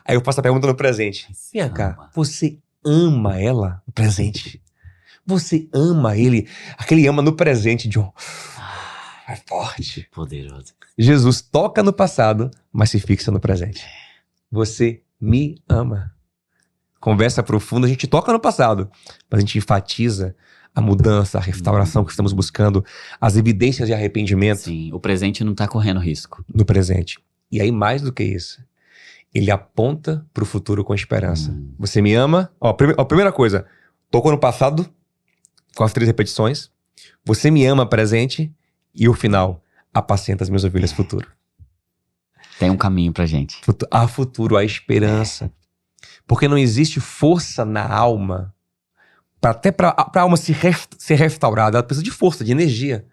Aí eu faço a pergunta no presente. Vem cá, você ama ela no presente? Você ama ele? Aquele ama no presente, John. É forte.
Poderoso.
Jesus toca no passado, mas se fixa no presente. Você me ama. Conversa profunda, a gente toca no passado, mas a gente enfatiza a mudança, a restauração que estamos buscando, as evidências de arrependimento.
Sim, o presente não está correndo risco.
No presente. E aí, mais do que isso, ele aponta para o futuro com esperança. Você me ama? A primeira coisa, tocou no passado, com as 3 repetições. Você me ama presente. E o final, apacenta as minhas ovelhas futuro.
Tem um caminho pra gente.
Há futuro, há esperança. Porque não existe força na alma. Até pra alma ser restaurada, ela precisa de força, de energia.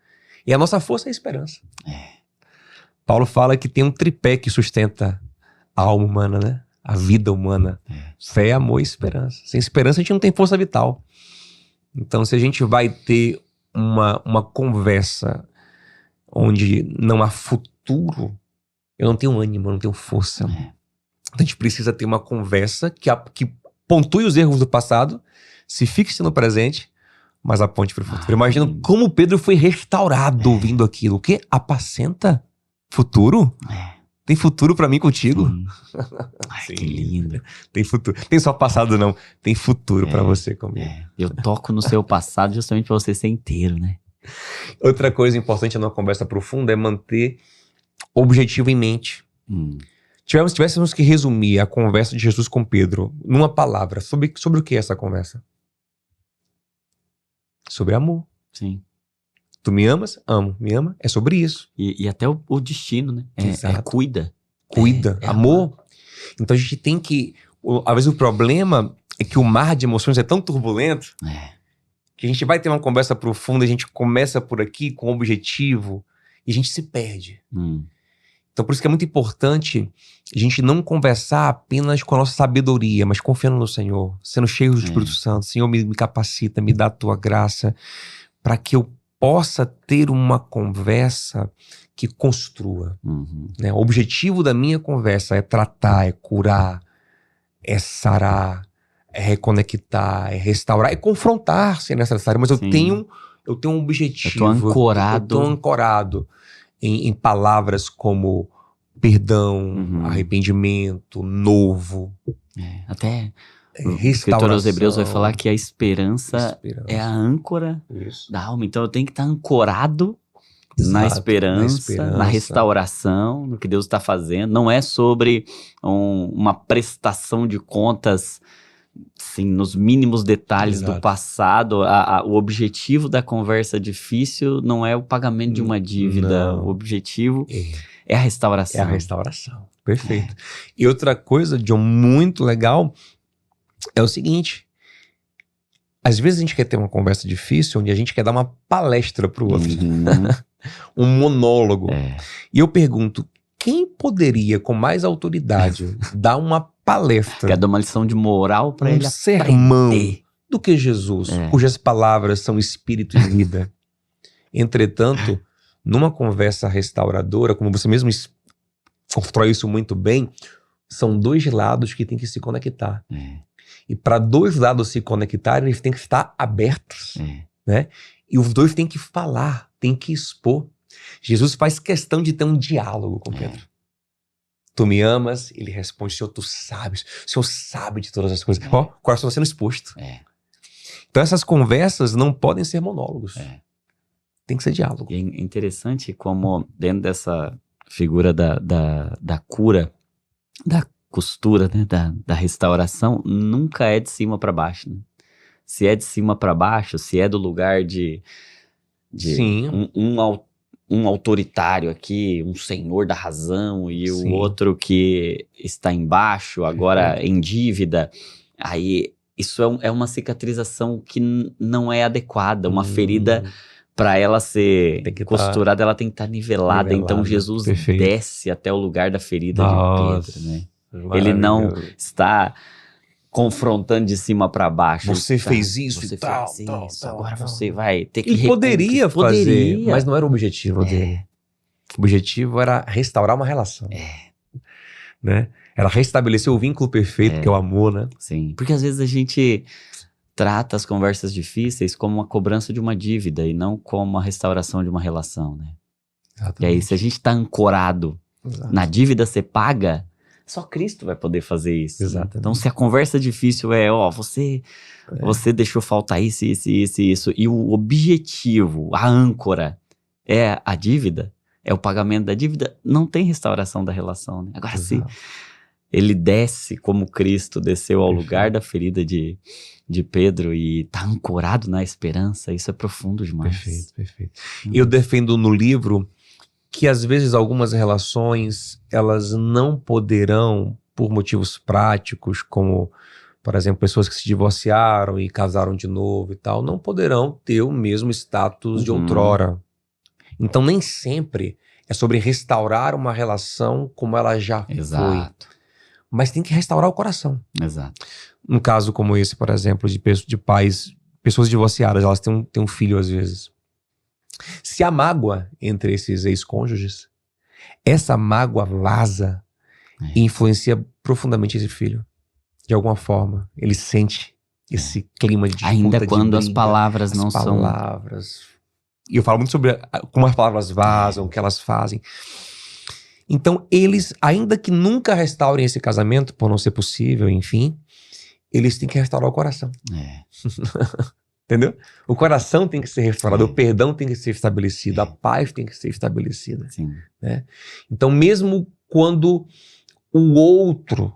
E a nossa força é a esperança. Paulo fala que tem um tripé que sustenta a alma humana, né? A vida humana. Fé, amor e esperança. Sem esperança a gente não tem força vital. Então, se a gente vai ter uma conversa onde não há futuro, eu não tenho ânimo, eu não tenho força. Então a gente precisa ter uma conversa que pontue os erros do passado, se fixe no presente, mas aponte para o futuro. Imagina como Pedro foi restaurado ouvindo aquilo. O quê? Apacenta futuro? Tem futuro para mim contigo?
Sim. Que lindo.
Tem futuro. Tem só passado não, tem futuro para você comigo.
Eu toco no seu passado justamente para você ser inteiro, né?
Outra coisa importante numa conversa profunda é manter o objetivo em mente. Tivéssemos que resumir a conversa de Jesus com Pedro numa palavra, sobre o que é essa conversa? Sobre amor.
Sim.
Tu me amas? Amo. Me ama? É sobre isso.
E até o destino, né? É cuida.
Cuida. Amor. Então a gente tem que... Às vezes o problema é que o mar de emoções é tão turbulento que a gente vai ter uma conversa profunda, a gente começa por aqui com um objetivo e a gente se perde. Então por isso que é muito importante a gente não conversar apenas com a nossa sabedoria, mas confiando no Senhor, sendo cheio do Espírito Santo. Senhor, me capacita, me dá a tua graça para que eu possa ter uma conversa que construa. Né? O objetivo da minha conversa é tratar, é curar, é sarar, é reconectar, é restaurar, é confrontar se é necessário. Mas eu tenho um objetivo.
Eu tô
ancorado em palavras como perdão, arrependimento, novo.
Até o escritor aos Hebreus vai falar que a esperança é a âncora da alma. Então eu tenho que estar ancorado na esperança, na restauração, no que Deus está fazendo. Não é sobre uma prestação de contas, assim, nos mínimos detalhes do passado. O objetivo da conversa difícil não é o pagamento de uma dívida. O objetivo é a restauração.
É a restauração. Perfeito. E outra coisa, John, muito legal, é o seguinte. Às vezes a gente quer ter uma conversa difícil onde a gente quer dar uma palestra pro outro. Um monólogo. E eu pergunto, quem poderia com mais autoridade dar uma palestra?
Quer dar uma lição de moral para ele
sermão
aprender.
Do que Jesus, cujas palavras são espírito e vida. Entretanto, numa conversa restauradora, como você mesmo constrói isso muito bem, são dois lados que têm que se conectar. E para dois lados se conectarem, eles têm que estar abertos. Né? E os dois têm que falar, têm que expor. Jesus faz questão de ter um diálogo com Pedro. Tu me amas? Ele responde, Senhor, tu sabes. O Senhor sabe de todas as coisas. Ó, o coração está sendo exposto. Então essas conversas não podem ser monólogos. Tem que ser diálogo.
E é interessante como dentro dessa figura da cura, da costura, né, da restauração, nunca é de cima para baixo, né? Se é de cima para baixo, se é do lugar de um autoritário aqui, um senhor da razão e o outro que está embaixo, agora em dívida, aí isso é uma cicatrização que não é adequada, uma ferida, para ela ser costurada, ela tem que estar nivelada. Então Jesus desce até o lugar da ferida de Pedro, né? Ele não está confrontando de cima para baixo.
Você fez isso
e
tal.
Agora você vai ter que...
Ele poderia fazer, mas não era o objetivo dele. O objetivo era restaurar uma relação. Né? Era restabelecer o vínculo perfeito, que é o amor, né?
Sim, porque às vezes a gente trata as conversas difíceis como uma cobrança de uma dívida e não como a restauração de uma relação, né? Exatamente. E aí, se a gente está ancorado na dívida ser paga, só Cristo vai poder fazer isso.
Exatamente.
Né? Então, se a conversa difícil você deixou faltar isso, e o objetivo, a âncora é a dívida, é o pagamento da dívida, não tem restauração da relação, né? Agora, se ele desce como Cristo desceu ao lugar da ferida de Pedro e tá ancorado na esperança, isso é profundo demais.
Perfeito. Eu defendo no livro que às vezes algumas relações, elas não poderão, por motivos práticos, como, por exemplo, pessoas que se divorciaram e casaram de novo e tal, não poderão ter o mesmo status de outrora. Então nem sempre é sobre restaurar uma relação como ela já foi. Mas tem que restaurar o coração.
Exato.
Um caso como esse, por exemplo, de pais, pessoas divorciadas, elas têm um filho às vezes. Se há mágoa entre esses ex-cônjuges, essa mágoa vaza e influencia profundamente esse filho. De alguma forma, ele sente esse clima de disputa,
ainda quando as
briga,
palavras não são...
E eu falo muito sobre como as palavras vazam, o que elas fazem. Então, eles, ainda que nunca restaurem esse casamento, por não ser possível, enfim, eles têm que restaurar o coração. Entendeu? O coração tem que ser restaurado, o perdão tem que ser estabelecido, a paz tem que ser estabelecida.
Sim.
Né? Então, mesmo quando o outro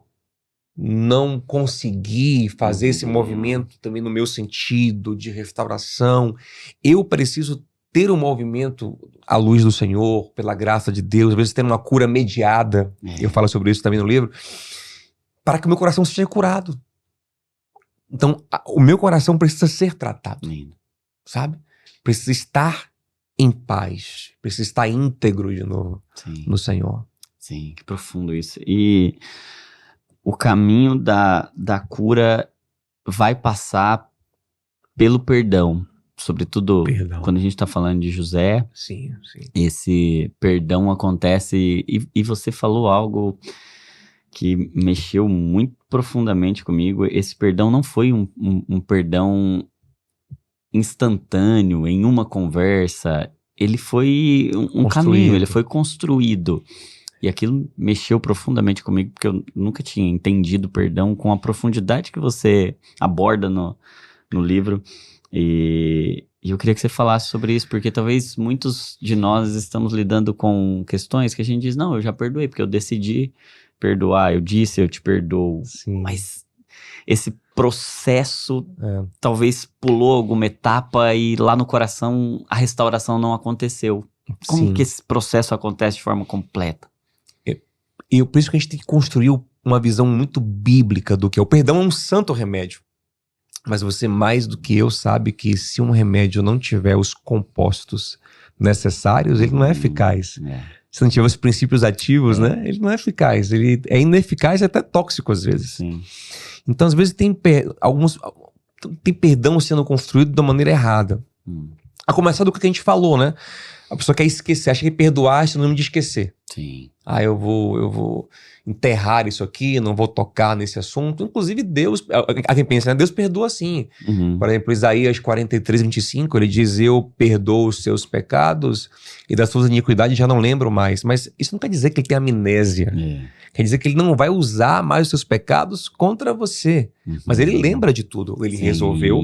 não conseguir fazer esse movimento também no meu sentido de restauração, eu preciso ter um movimento à luz do Senhor, pela graça de Deus, às vezes ter uma cura mediada, eu falo sobre isso também no livro, para que o meu coração seja curado. Então, o meu coração precisa ser tratado, sabe? Precisa estar em paz, precisa estar íntegro de novo no Senhor.
Sim, que profundo isso. E o caminho da cura vai passar pelo perdão. Sobretudo quando a gente está falando de José.
Sim.
Esse perdão acontece. E você falou algo que mexeu muito profundamente comigo. Esse perdão não foi um perdão instantâneo, em uma conversa. Ele foi um caminho, ele foi construído. E aquilo mexeu profundamente comigo, porque eu nunca tinha entendido perdão com a profundidade que você aborda no livro. E eu queria que você falasse sobre isso, porque talvez muitos de nós estamos lidando com questões que a gente diz, não, eu já perdoei, porque eu decidi perdoar, eu disse, eu te perdoo.
Sim.
Mas esse processo talvez pulou alguma etapa e lá no coração a restauração não aconteceu. Como que esse processo acontece de forma completa?
E por isso que a gente tem que construir uma visão muito bíblica do que é. O perdão é um santo remédio. Mas você, mais do que eu, sabe que se um remédio não tiver os compostos necessários, ele não é eficaz. Se não tiver os princípios ativos, né? Ele não é eficaz. Ele é ineficaz e até tóxico às vezes.
Sim.
Então, às vezes, tem perdão sendo construído da maneira errada. A começar do que a gente falou, né? A pessoa quer esquecer, acha que perdoar é sinônimo de esquecer.
Sim.
Eu vou enterrar isso aqui, não vou tocar nesse assunto. Inclusive Deus, a quem pensa, né? Deus perdoa sim. Por exemplo, Isaías 43:25, ele diz, eu perdoo os seus pecados e das suas iniquidades já não lembro mais. Mas isso não quer dizer que ele tem amnésia. Quer dizer que ele não vai usar mais os seus pecados contra você. Mas ele lembra de tudo. Ele resolveu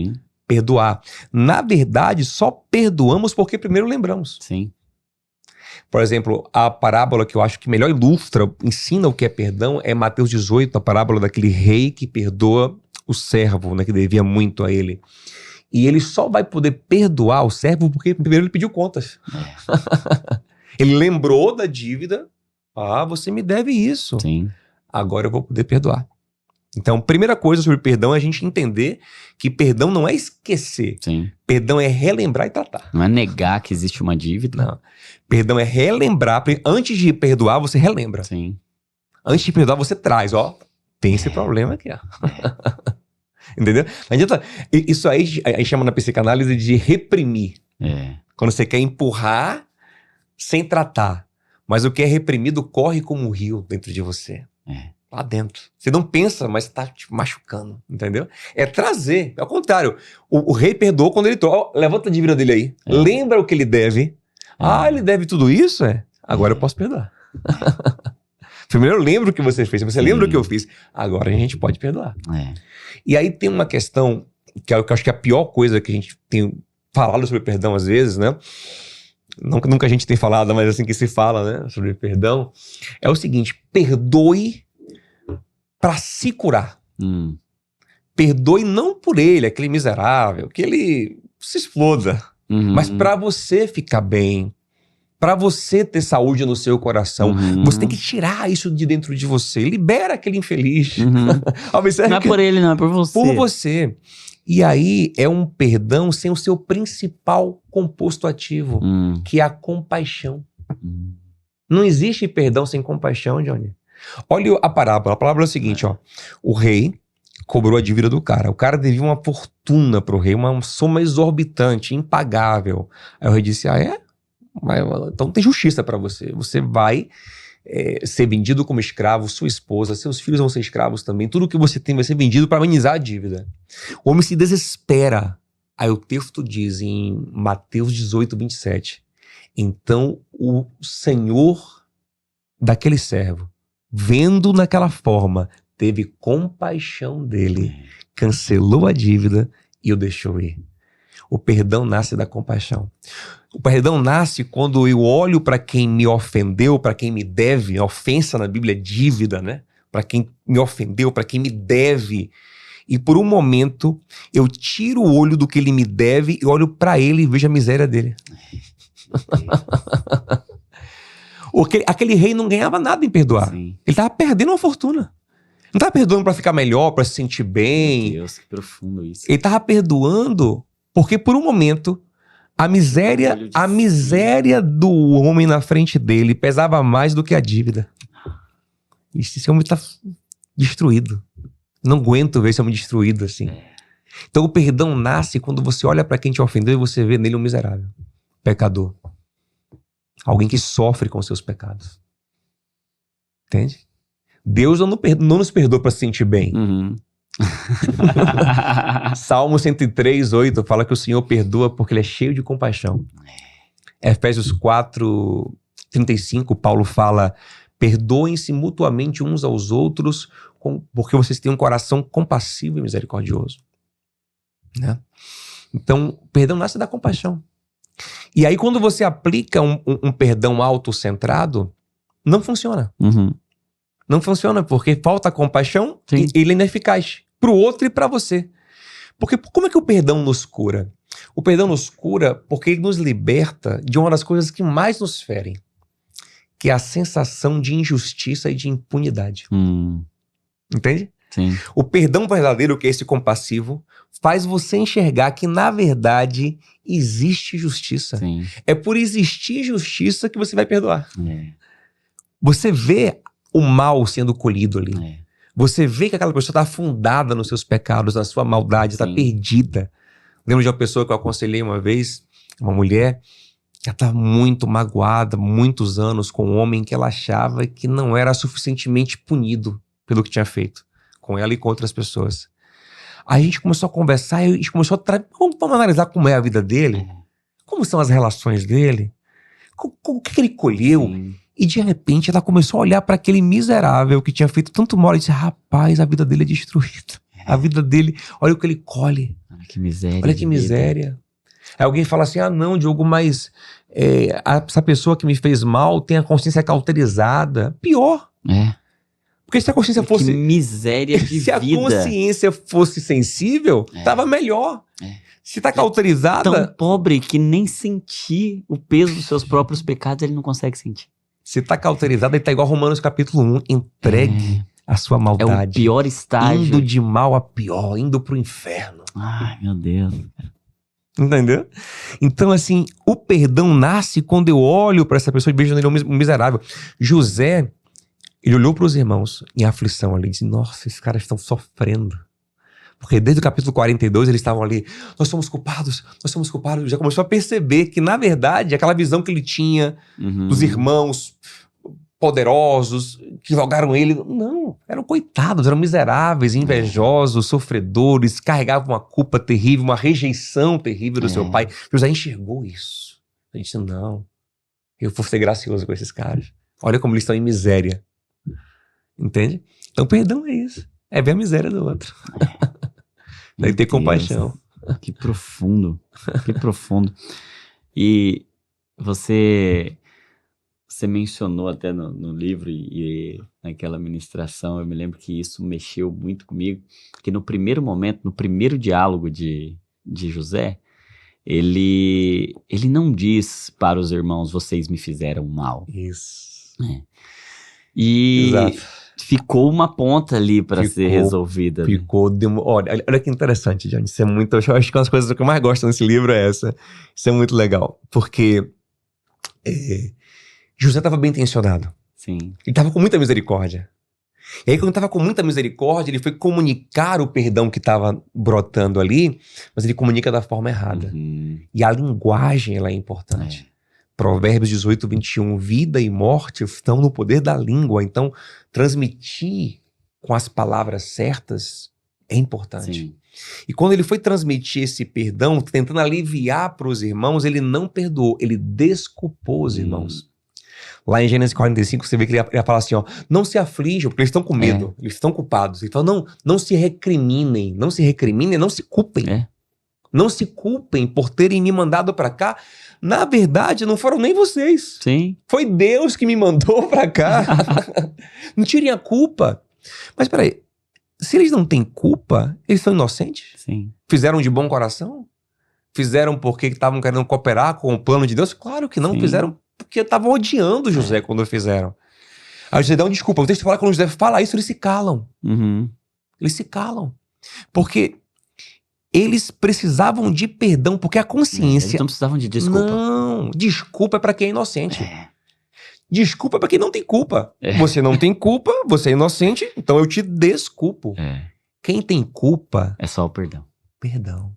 perdoar. Na verdade, só perdoamos porque primeiro lembramos.
Sim.
Por exemplo, a parábola que eu acho que melhor ilustra, ensina o que é perdão, é Mateus 18, a parábola daquele rei que perdoa o servo, né, que devia muito a ele. E ele só vai poder perdoar o servo porque primeiro ele pediu contas. Ele lembrou da dívida. Você me deve isso.
Sim.
Agora eu vou poder perdoar. Então, primeira coisa sobre perdão é a gente entender que perdão não é esquecer.
Sim.
Perdão é relembrar e tratar.
Não é negar que existe uma dívida.
Não. Perdão é relembrar. Antes de perdoar, você relembra.
Sim.
Antes de perdoar, você traz. Tem esse problema aqui. Entendeu? Não adianta. Isso aí a gente chama na psicanálise de reprimir. Quando você quer empurrar sem tratar. Mas o que é reprimido corre como um rio dentro de você. Lá dentro. Você não pensa, mas tá te machucando, entendeu? É trazer. Ao contrário, o rei perdoou quando ele trouxe. Levanta a dívida dele aí. Lembra o que ele deve. Ele deve tudo isso? Agora eu posso perdoar. Primeiro eu lembro o que você fez. Você lembra o que eu fiz? Agora a gente pode perdoar. E aí tem uma questão, que eu acho que é a pior coisa que a gente tem falado sobre perdão às vezes, né? Nunca a gente tem falado, mas assim que se fala, né? Sobre perdão. É o seguinte, perdoe para se curar. Perdoe não por ele, aquele miserável, que ele se exploda, mas para você ficar bem, para você ter saúde no seu coração. Você tem que tirar isso de dentro de você, libera aquele infeliz.
Não é por ele, não, é por você.
Por você. E aí é um perdão sem o seu principal composto ativo, que é a compaixão. Não existe perdão sem compaixão, Johnny. Olha a parábola. A parábola é o seguinte, o rei cobrou a dívida do cara. O cara devia uma fortuna pro rei, uma soma exorbitante, impagável. Aí o rei disse, então tem justiça para você. Você vai ser vendido como escravo, sua esposa, seus filhos vão ser escravos também. Tudo que você tem vai ser vendido para amenizar a dívida. O homem se desespera. Aí o texto diz em Mateus 18:27, então o senhor daquele servo, vendo naquela forma, teve compaixão dele, cancelou a dívida e o deixou ir. O perdão nasce da compaixão. O perdão nasce quando eu olho para quem me ofendeu, para quem me deve. A ofensa na Bíblia é dívida, né? Para quem me ofendeu, para quem me deve. E por um momento eu tiro o olho do que ele me deve e olho para ele e vejo a miséria dele. Aquele rei não ganhava nada em perdoar.
Sim.
Ele estava perdendo uma fortuna. Não estava perdoando para ficar melhor, para se sentir bem.
Meu Deus, que profundo isso.
Ele estava perdoando porque por um momento a miséria do homem na frente dele pesava mais do que a dívida. Esse homem está destruído. Não aguento ver esse homem destruído assim. Então o perdão nasce quando você olha para quem te ofendeu e você vê nele um miserável, pecador. Alguém que sofre com seus pecados. Entende? Deus não nos perdoa para se sentir bem.
Uhum.
Salmo 103:8 fala que o Senhor perdoa porque ele é cheio de compaixão. Efésios 4:35, Paulo fala: perdoem-se mutuamente uns aos outros, porque vocês têm um coração compassivo e misericordioso. Né? Então, perdão nasce da compaixão. E aí, quando você aplica um perdão autocentrado, não funciona.
Uhum.
Não funciona porque falta compaixão
Sim.
e ele é ineficaz para o outro e para você. Porque como é que o perdão nos cura? O perdão nos cura porque ele nos liberta de uma das coisas que mais nos ferem, que é a sensação de injustiça e de impunidade. Entende?
Sim.
O perdão verdadeiro, que é esse compassivo, faz você enxergar que, na verdade, existe justiça.
Sim.
É por existir justiça que você vai perdoar.
É.
Você vê o mal sendo colhido ali.
É.
Você vê que aquela pessoa está afundada nos seus pecados, na sua maldade, está perdida. Lembro de uma pessoa que eu aconselhei uma vez, uma mulher, ela estava muito magoada, muitos anos, com um homem que ela achava que não era suficientemente punido pelo que tinha feito com ela e com outras pessoas. Aí a gente começou a conversar e a gente começou a vamos analisar como é a vida dele, como são as relações dele, o que ele colheu.
Sim.
E de repente ela começou a olhar para aquele miserável que tinha feito tanto mal e disse: rapaz, a vida dele é destruída. A vida dele, olha o que ele colhe.
Olha que miséria.
Olha que miséria. Aí alguém fala assim: ah não, Diogo, mas essa pessoa que me fez mal tem a consciência cauterizada. Pior. Porque se a consciência fosse...
Que miséria de vida.
Se a consciência fosse sensível, tava melhor. Se tá cauterizada...
Tão pobre que nem sentir o peso dos seus próprios pecados ele não consegue sentir.
Se tá cauterizada, ele tá igual Romanos capítulo 1. Entregue a sua maldade.
É o pior estágio.
Indo de mal a pior, indo pro inferno.
Ai, meu Deus.
Entendeu? Então, assim, o perdão nasce quando eu olho para essa pessoa e vejo nele um miserável. José, ele olhou para os irmãos em aflição ali e disse: nossa, esses caras estão sofrendo. Porque desde o capítulo 42 eles estavam ali: nós somos culpados, nós somos culpados. Já começou a perceber que, na verdade, aquela visão que ele tinha dos irmãos poderosos que jogaram ele, não, eram coitados, eram miseráveis, invejosos, sofredores, carregavam uma culpa terrível, uma rejeição terrível do seu pai. José enxergou isso. Ele disse: não, eu vou ser gracioso com esses caras. Olha como eles estão em miséria. Entende? Então perdão é isso. É ver a miséria do outro. Daí ter compaixão.
Que profundo. Que profundo. E você mencionou até no livro e naquela ministração, eu me lembro que isso mexeu muito comigo, que no primeiro momento, no primeiro diálogo de José, ele não diz para os irmãos: vocês me fizeram mal.
Isso.
E
exato.
Ficou uma ponta ali para ser resolvida.
Olha que interessante, Johnny. Isso é muito. Eu acho que uma das coisas que eu mais gosto nesse livro é essa. Isso é muito legal. Porque José estava bem intencionado.
Sim.
Ele estava com muita misericórdia. E aí, quando estava com muita misericórdia, ele foi comunicar o perdão que estava brotando ali, mas ele comunica da forma errada. E a linguagem, ela é importante. Provérbios 18:21, vida e morte estão no poder da língua. Então, transmitir com as palavras certas é importante.
Sim.
E quando ele foi transmitir esse perdão, tentando aliviar para os irmãos, ele não perdoou, ele desculpou os irmãos. Lá em Gênesis 45, você vê que ele fala assim, ó: não se aflijam, porque eles estão com medo, eles estão culpados. Ele fala: não se recriminem, não se culpem. Não se culpem por terem me mandado para cá. Na verdade, não foram nem vocês.
Sim.
Foi Deus que me mandou para cá. Não tirem a culpa. Mas peraí, se eles não têm culpa, eles são inocentes?
Sim.
Fizeram de bom coração? Fizeram porque estavam querendo cooperar com o plano de Deus? Claro que não.
Sim.
Fizeram porque estavam odiando José quando fizeram. Aí José dá uma desculpa. O texto fala que quando José fala isso, eles se calam. Eles se calam. Porque eles precisavam de perdão, porque a consciência...
Eles não precisavam de desculpa.
Não, desculpa é pra quem é inocente. Desculpa é pra quem não tem culpa. Você não tem culpa, você é inocente, então eu te desculpo. Quem tem culpa...
É só o perdão.
Perdão.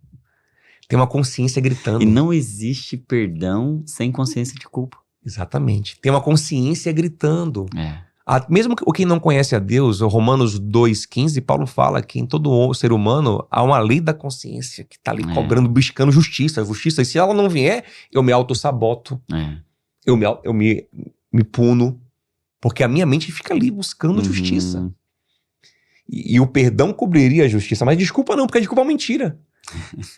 Tem uma consciência gritando.
E não existe perdão sem consciência de culpa.
Exatamente. Tem uma consciência gritando. Mesmo quem não conhece a Deus, o Romanos 2,15, Paulo fala que em todo ser humano há uma lei da consciência que está ali cobrando, buscando justiça. Justiça, e se ela não vier, eu me autossaboto. Eu me puno. Porque a minha mente fica ali buscando justiça. E o perdão cobriria a justiça. Mas desculpa não, porque a desculpa é uma mentira.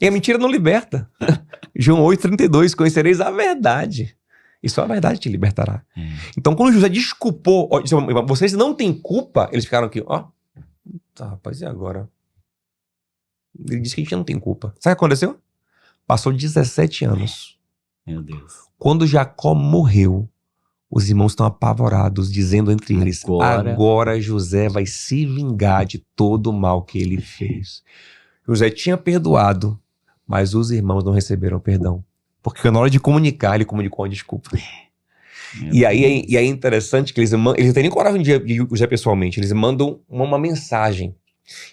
E a mentira não liberta. João 8,32, conhecereis a verdade. E só a verdade te libertará. Então, quando José desculpou, vocês não têm culpa, eles ficaram aqui, ó. Tá, rapaz, e agora? Ele disse que a gente não tem culpa. Sabe o que aconteceu? Passou 17 anos.
Meu Deus.
Quando Jacó morreu, os irmãos estão apavorados, dizendo entre eles, agora José vai se vingar de todo o mal que ele fez. José tinha perdoado, mas os irmãos não receberam perdão. Porque na hora de comunicar, ele comunicou a desculpa. E aí é interessante que eles não têm nem coragem de José pessoalmente. Eles mandam uma mensagem.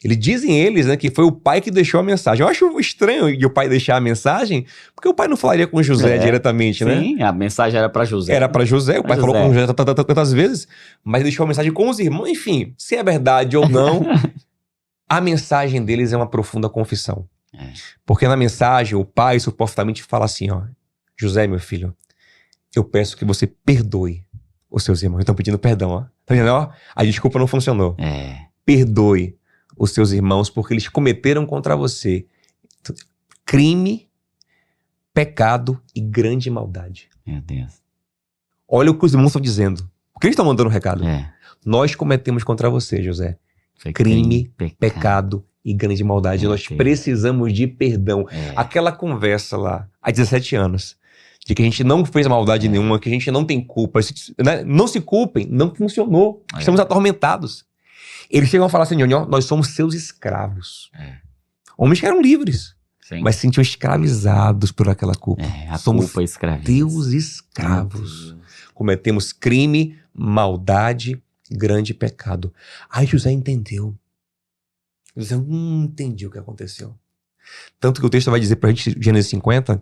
Dizem eles, né, que foi o pai que deixou a mensagem. Eu acho estranho de o pai deixar a mensagem, porque o pai não falaria com José diretamente, né?
Sim, a mensagem era para José.
Era para José, o pai falou com José tantas vezes, mas deixou a mensagem com os irmãos. Enfim, se é verdade ou não, a mensagem deles é uma profunda confissão. Porque na mensagem, o pai supostamente fala assim, ó, José, meu filho, eu peço que você perdoe os seus irmãos. Estão pedindo perdão, ó. Tá vendo, ó? A desculpa não funcionou. Perdoe os seus irmãos porque eles cometeram contra você crime, pecado e grande maldade.
Meu Deus.
Olha o que os irmãos estão dizendo. O que eles estão mandando um recado? Nós cometemos contra você, José, crime, pecado e grande maldade. Nós precisamos de perdão. Aquela conversa lá, há 17 anos, de que a gente não fez maldade nenhuma, que a gente não tem culpa, né? Não se culpem, não funcionou. Estamos atormentados. Eles chegam a falar assim, nós somos seus escravos. Homens que eram livres, mas se sentiam escravizados por aquela culpa. Somos
culpa escraviza.
Deus escravos. Cometemos crime, maldade, grande pecado. Aí José entendeu. José entendi o que aconteceu. Tanto que o texto vai dizer pra gente, Gênesis 50,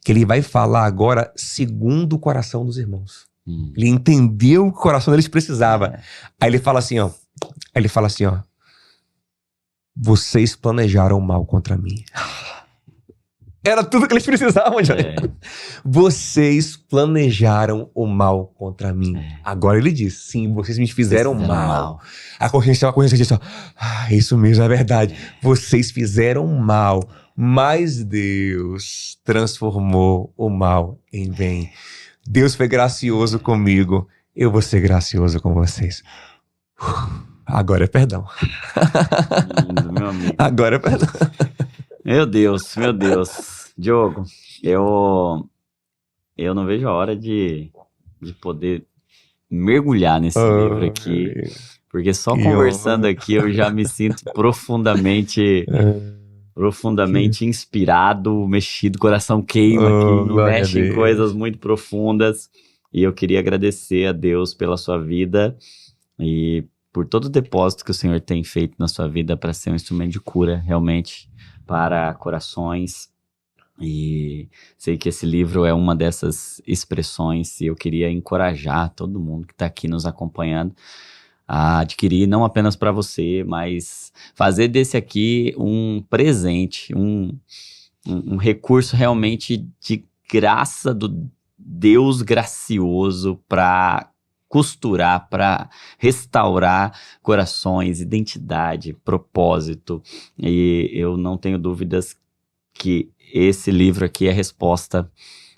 que ele vai falar agora segundo o coração dos irmãos. Ele entendeu o que o coração deles precisava. Aí ele fala assim, ó. Vocês planejaram mal contra mim. Era tudo que eles precisavam, Johnny. Vocês planejaram o mal contra mim. Agora ele diz, sim, vocês me fizeram mal. A consciência diz, isso mesmo, é verdade. Vocês fizeram mal, mas Deus transformou o mal em bem. Deus foi gracioso comigo, eu vou ser gracioso com vocês. Agora é perdão.
Lindo, meu amigo.
Agora é perdão.
Meu Deus. Diogo, eu não vejo a hora de poder mergulhar nesse livro aqui, porque só conversando aqui eu já me sinto profundamente inspirado, mexido, coração queima aqui, mexe em coisas muito profundas, e eu queria agradecer a Deus pela sua vida e por todo o depósito que o Senhor tem feito na sua vida para ser um instrumento de cura, realmente, para corações. E sei que esse livro é uma dessas expressões e eu queria encorajar todo mundo que está aqui nos acompanhando a adquirir, não apenas para você, mas fazer desse aqui um presente, um recurso realmente de graça do Deus gracioso para costurar, para restaurar corações, identidade, propósito. E eu não tenho dúvidas que esse livro aqui é a resposta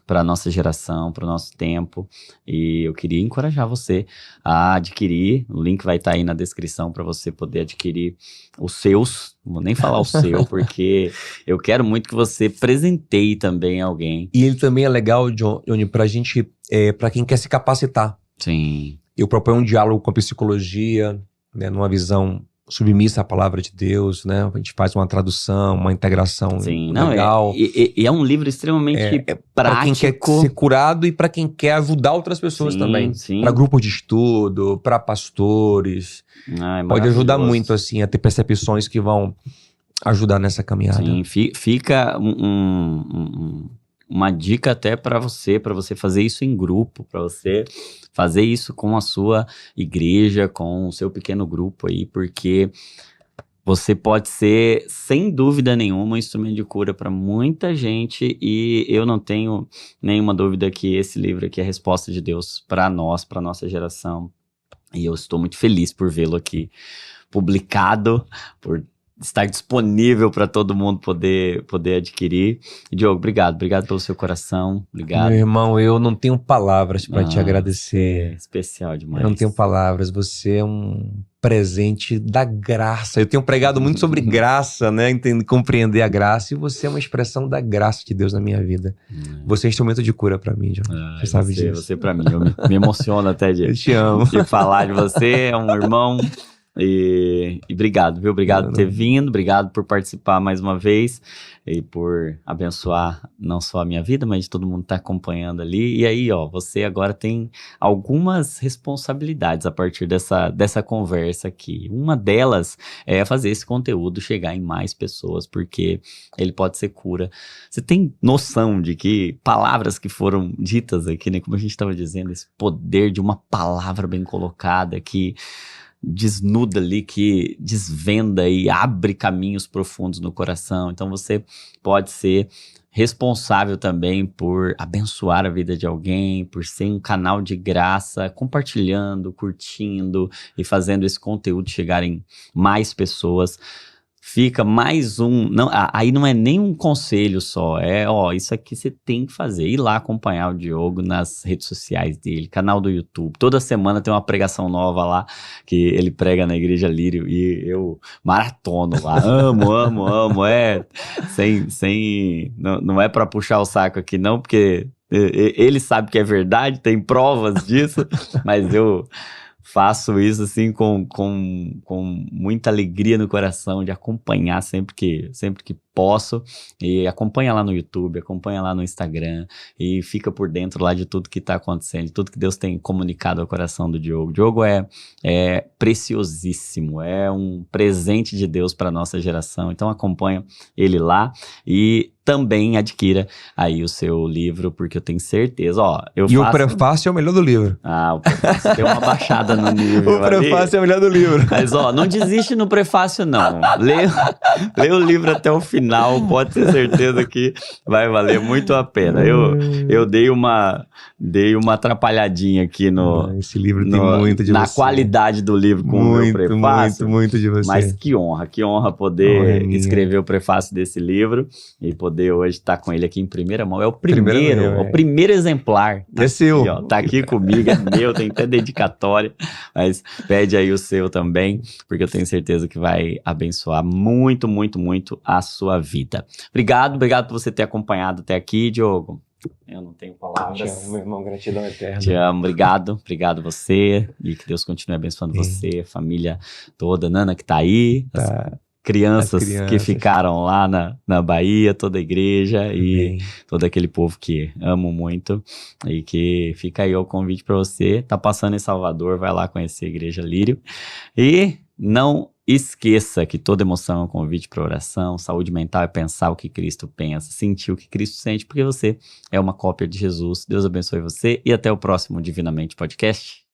para a nossa geração, para o nosso tempo, e eu queria encorajar você a adquirir, o link vai estar aí na descrição para você poder adquirir os seus, não vou nem falar o seu, porque eu quero muito que você presenteie também alguém.
E ele também é legal, Johnny, pra gente, pra quem quer se capacitar.
Sim.
Eu proponho um diálogo com a psicologia, né, numa visão submissa à palavra de Deus, né? A gente faz uma tradução, uma integração legal.
E é um livro extremamente prático.
Para quem quer ser curado e para quem quer ajudar outras pessoas também. Para grupos de estudo, para pastores. Pode ajudar muito, assim, a ter percepções que vão ajudar nessa caminhada.
Sim, fica uma dica até para você fazer isso em grupo, para você fazer isso com a sua igreja, com o seu pequeno grupo aí, porque você pode ser, sem dúvida nenhuma, um instrumento de cura para muita gente, e eu não tenho nenhuma dúvida que esse livro aqui é a resposta de Deus para nós, para nossa geração, e eu estou muito feliz por vê-lo aqui publicado, por estar disponível para todo mundo poder adquirir. E, Diogo, obrigado pelo seu coração, obrigado.
Meu irmão, eu não tenho palavras para te agradecer.
Especial demais.
Eu não tenho palavras, você é um presente da graça. Eu tenho pregado muito sobre graça, né? Compreender a graça, e você é uma expressão da graça de Deus na minha vida. Você é instrumento de cura para mim, John. Você sabe disso.
Você para mim, eu me emociono até
eu te amo.
De falar de você, é um irmão. E obrigado, viu? Obrigado por ter vindo, obrigado por participar mais uma vez e por abençoar não só a minha vida, mas de todo mundo que tá acompanhando ali. E aí, ó, você agora tem algumas responsabilidades a partir dessa conversa aqui. Uma delas é fazer esse conteúdo chegar em mais pessoas, porque ele pode ser cura. Você tem noção de que palavras que foram ditas aqui, né? Como a gente estava dizendo, esse poder de uma palavra bem colocada que desnuda ali, que desvenda e abre caminhos profundos no coração. Então você pode ser responsável também por abençoar a vida de alguém, por ser um canal de graça, compartilhando, curtindo e fazendo esse conteúdo chegar em mais pessoas. Fica mais aí não é nem um conselho só, isso aqui você tem que fazer, ir lá acompanhar o Diogo nas redes sociais dele, canal do YouTube, toda semana tem uma pregação nova lá, que ele prega na Igreja Lírio, e eu maratono lá, amo, não é pra puxar o saco aqui não, porque ele sabe que é verdade, tem provas disso, mas eu faço isso assim com muita alegria no coração de acompanhar sempre que posso, e acompanha lá no YouTube, acompanha lá no Instagram e fica por dentro lá de tudo que está acontecendo, de tudo que Deus tem comunicado ao coração do Diogo. O Diogo é preciosíssimo, é um presente de Deus para nossa geração, então acompanha ele lá e também adquira aí o seu livro, porque eu tenho certeza,
o prefácio é o melhor do livro.
O prefácio tem uma baixada no nível.
O prefácio é o melhor do livro.
Mas não desiste no prefácio não, lê o livro até o final, pode ter certeza que vai valer muito a pena. Eu dei uma atrapalhadinha aqui
esse livro tem muito de
na
você.
Qualidade do livro com o meu prefácio.
Muito de você.
Mas que honra poder escrever o prefácio desse livro e poder hoje estar com ele aqui em primeira mão. É o primeiro exemplar.
É seu.
Aqui, tá aqui comigo, é meu, tem até dedicatória, mas pede aí o seu também, porque eu tenho certeza que vai abençoar muito, muito, muito a sua vida. Obrigado por você ter acompanhado até aqui, Diogo. Eu não tenho palavras.
Te amo, meu irmão, gratidão eterna.
Te amo, obrigado você, e que Deus continue abençoando você, a família toda, Nana que tá aí, crianças que ficaram lá na Bahia, toda a igreja e todo aquele povo que amo muito, e que fica aí o convite para você, tá passando em Salvador, vai lá conhecer a Igreja Lírio, e não esqueça que toda emoção é um convite para oração, saúde mental é pensar o que Cristo pensa, sentir o que Cristo sente, porque você é uma cópia de Jesus. Deus abençoe você e até o próximo Divinamente Podcast.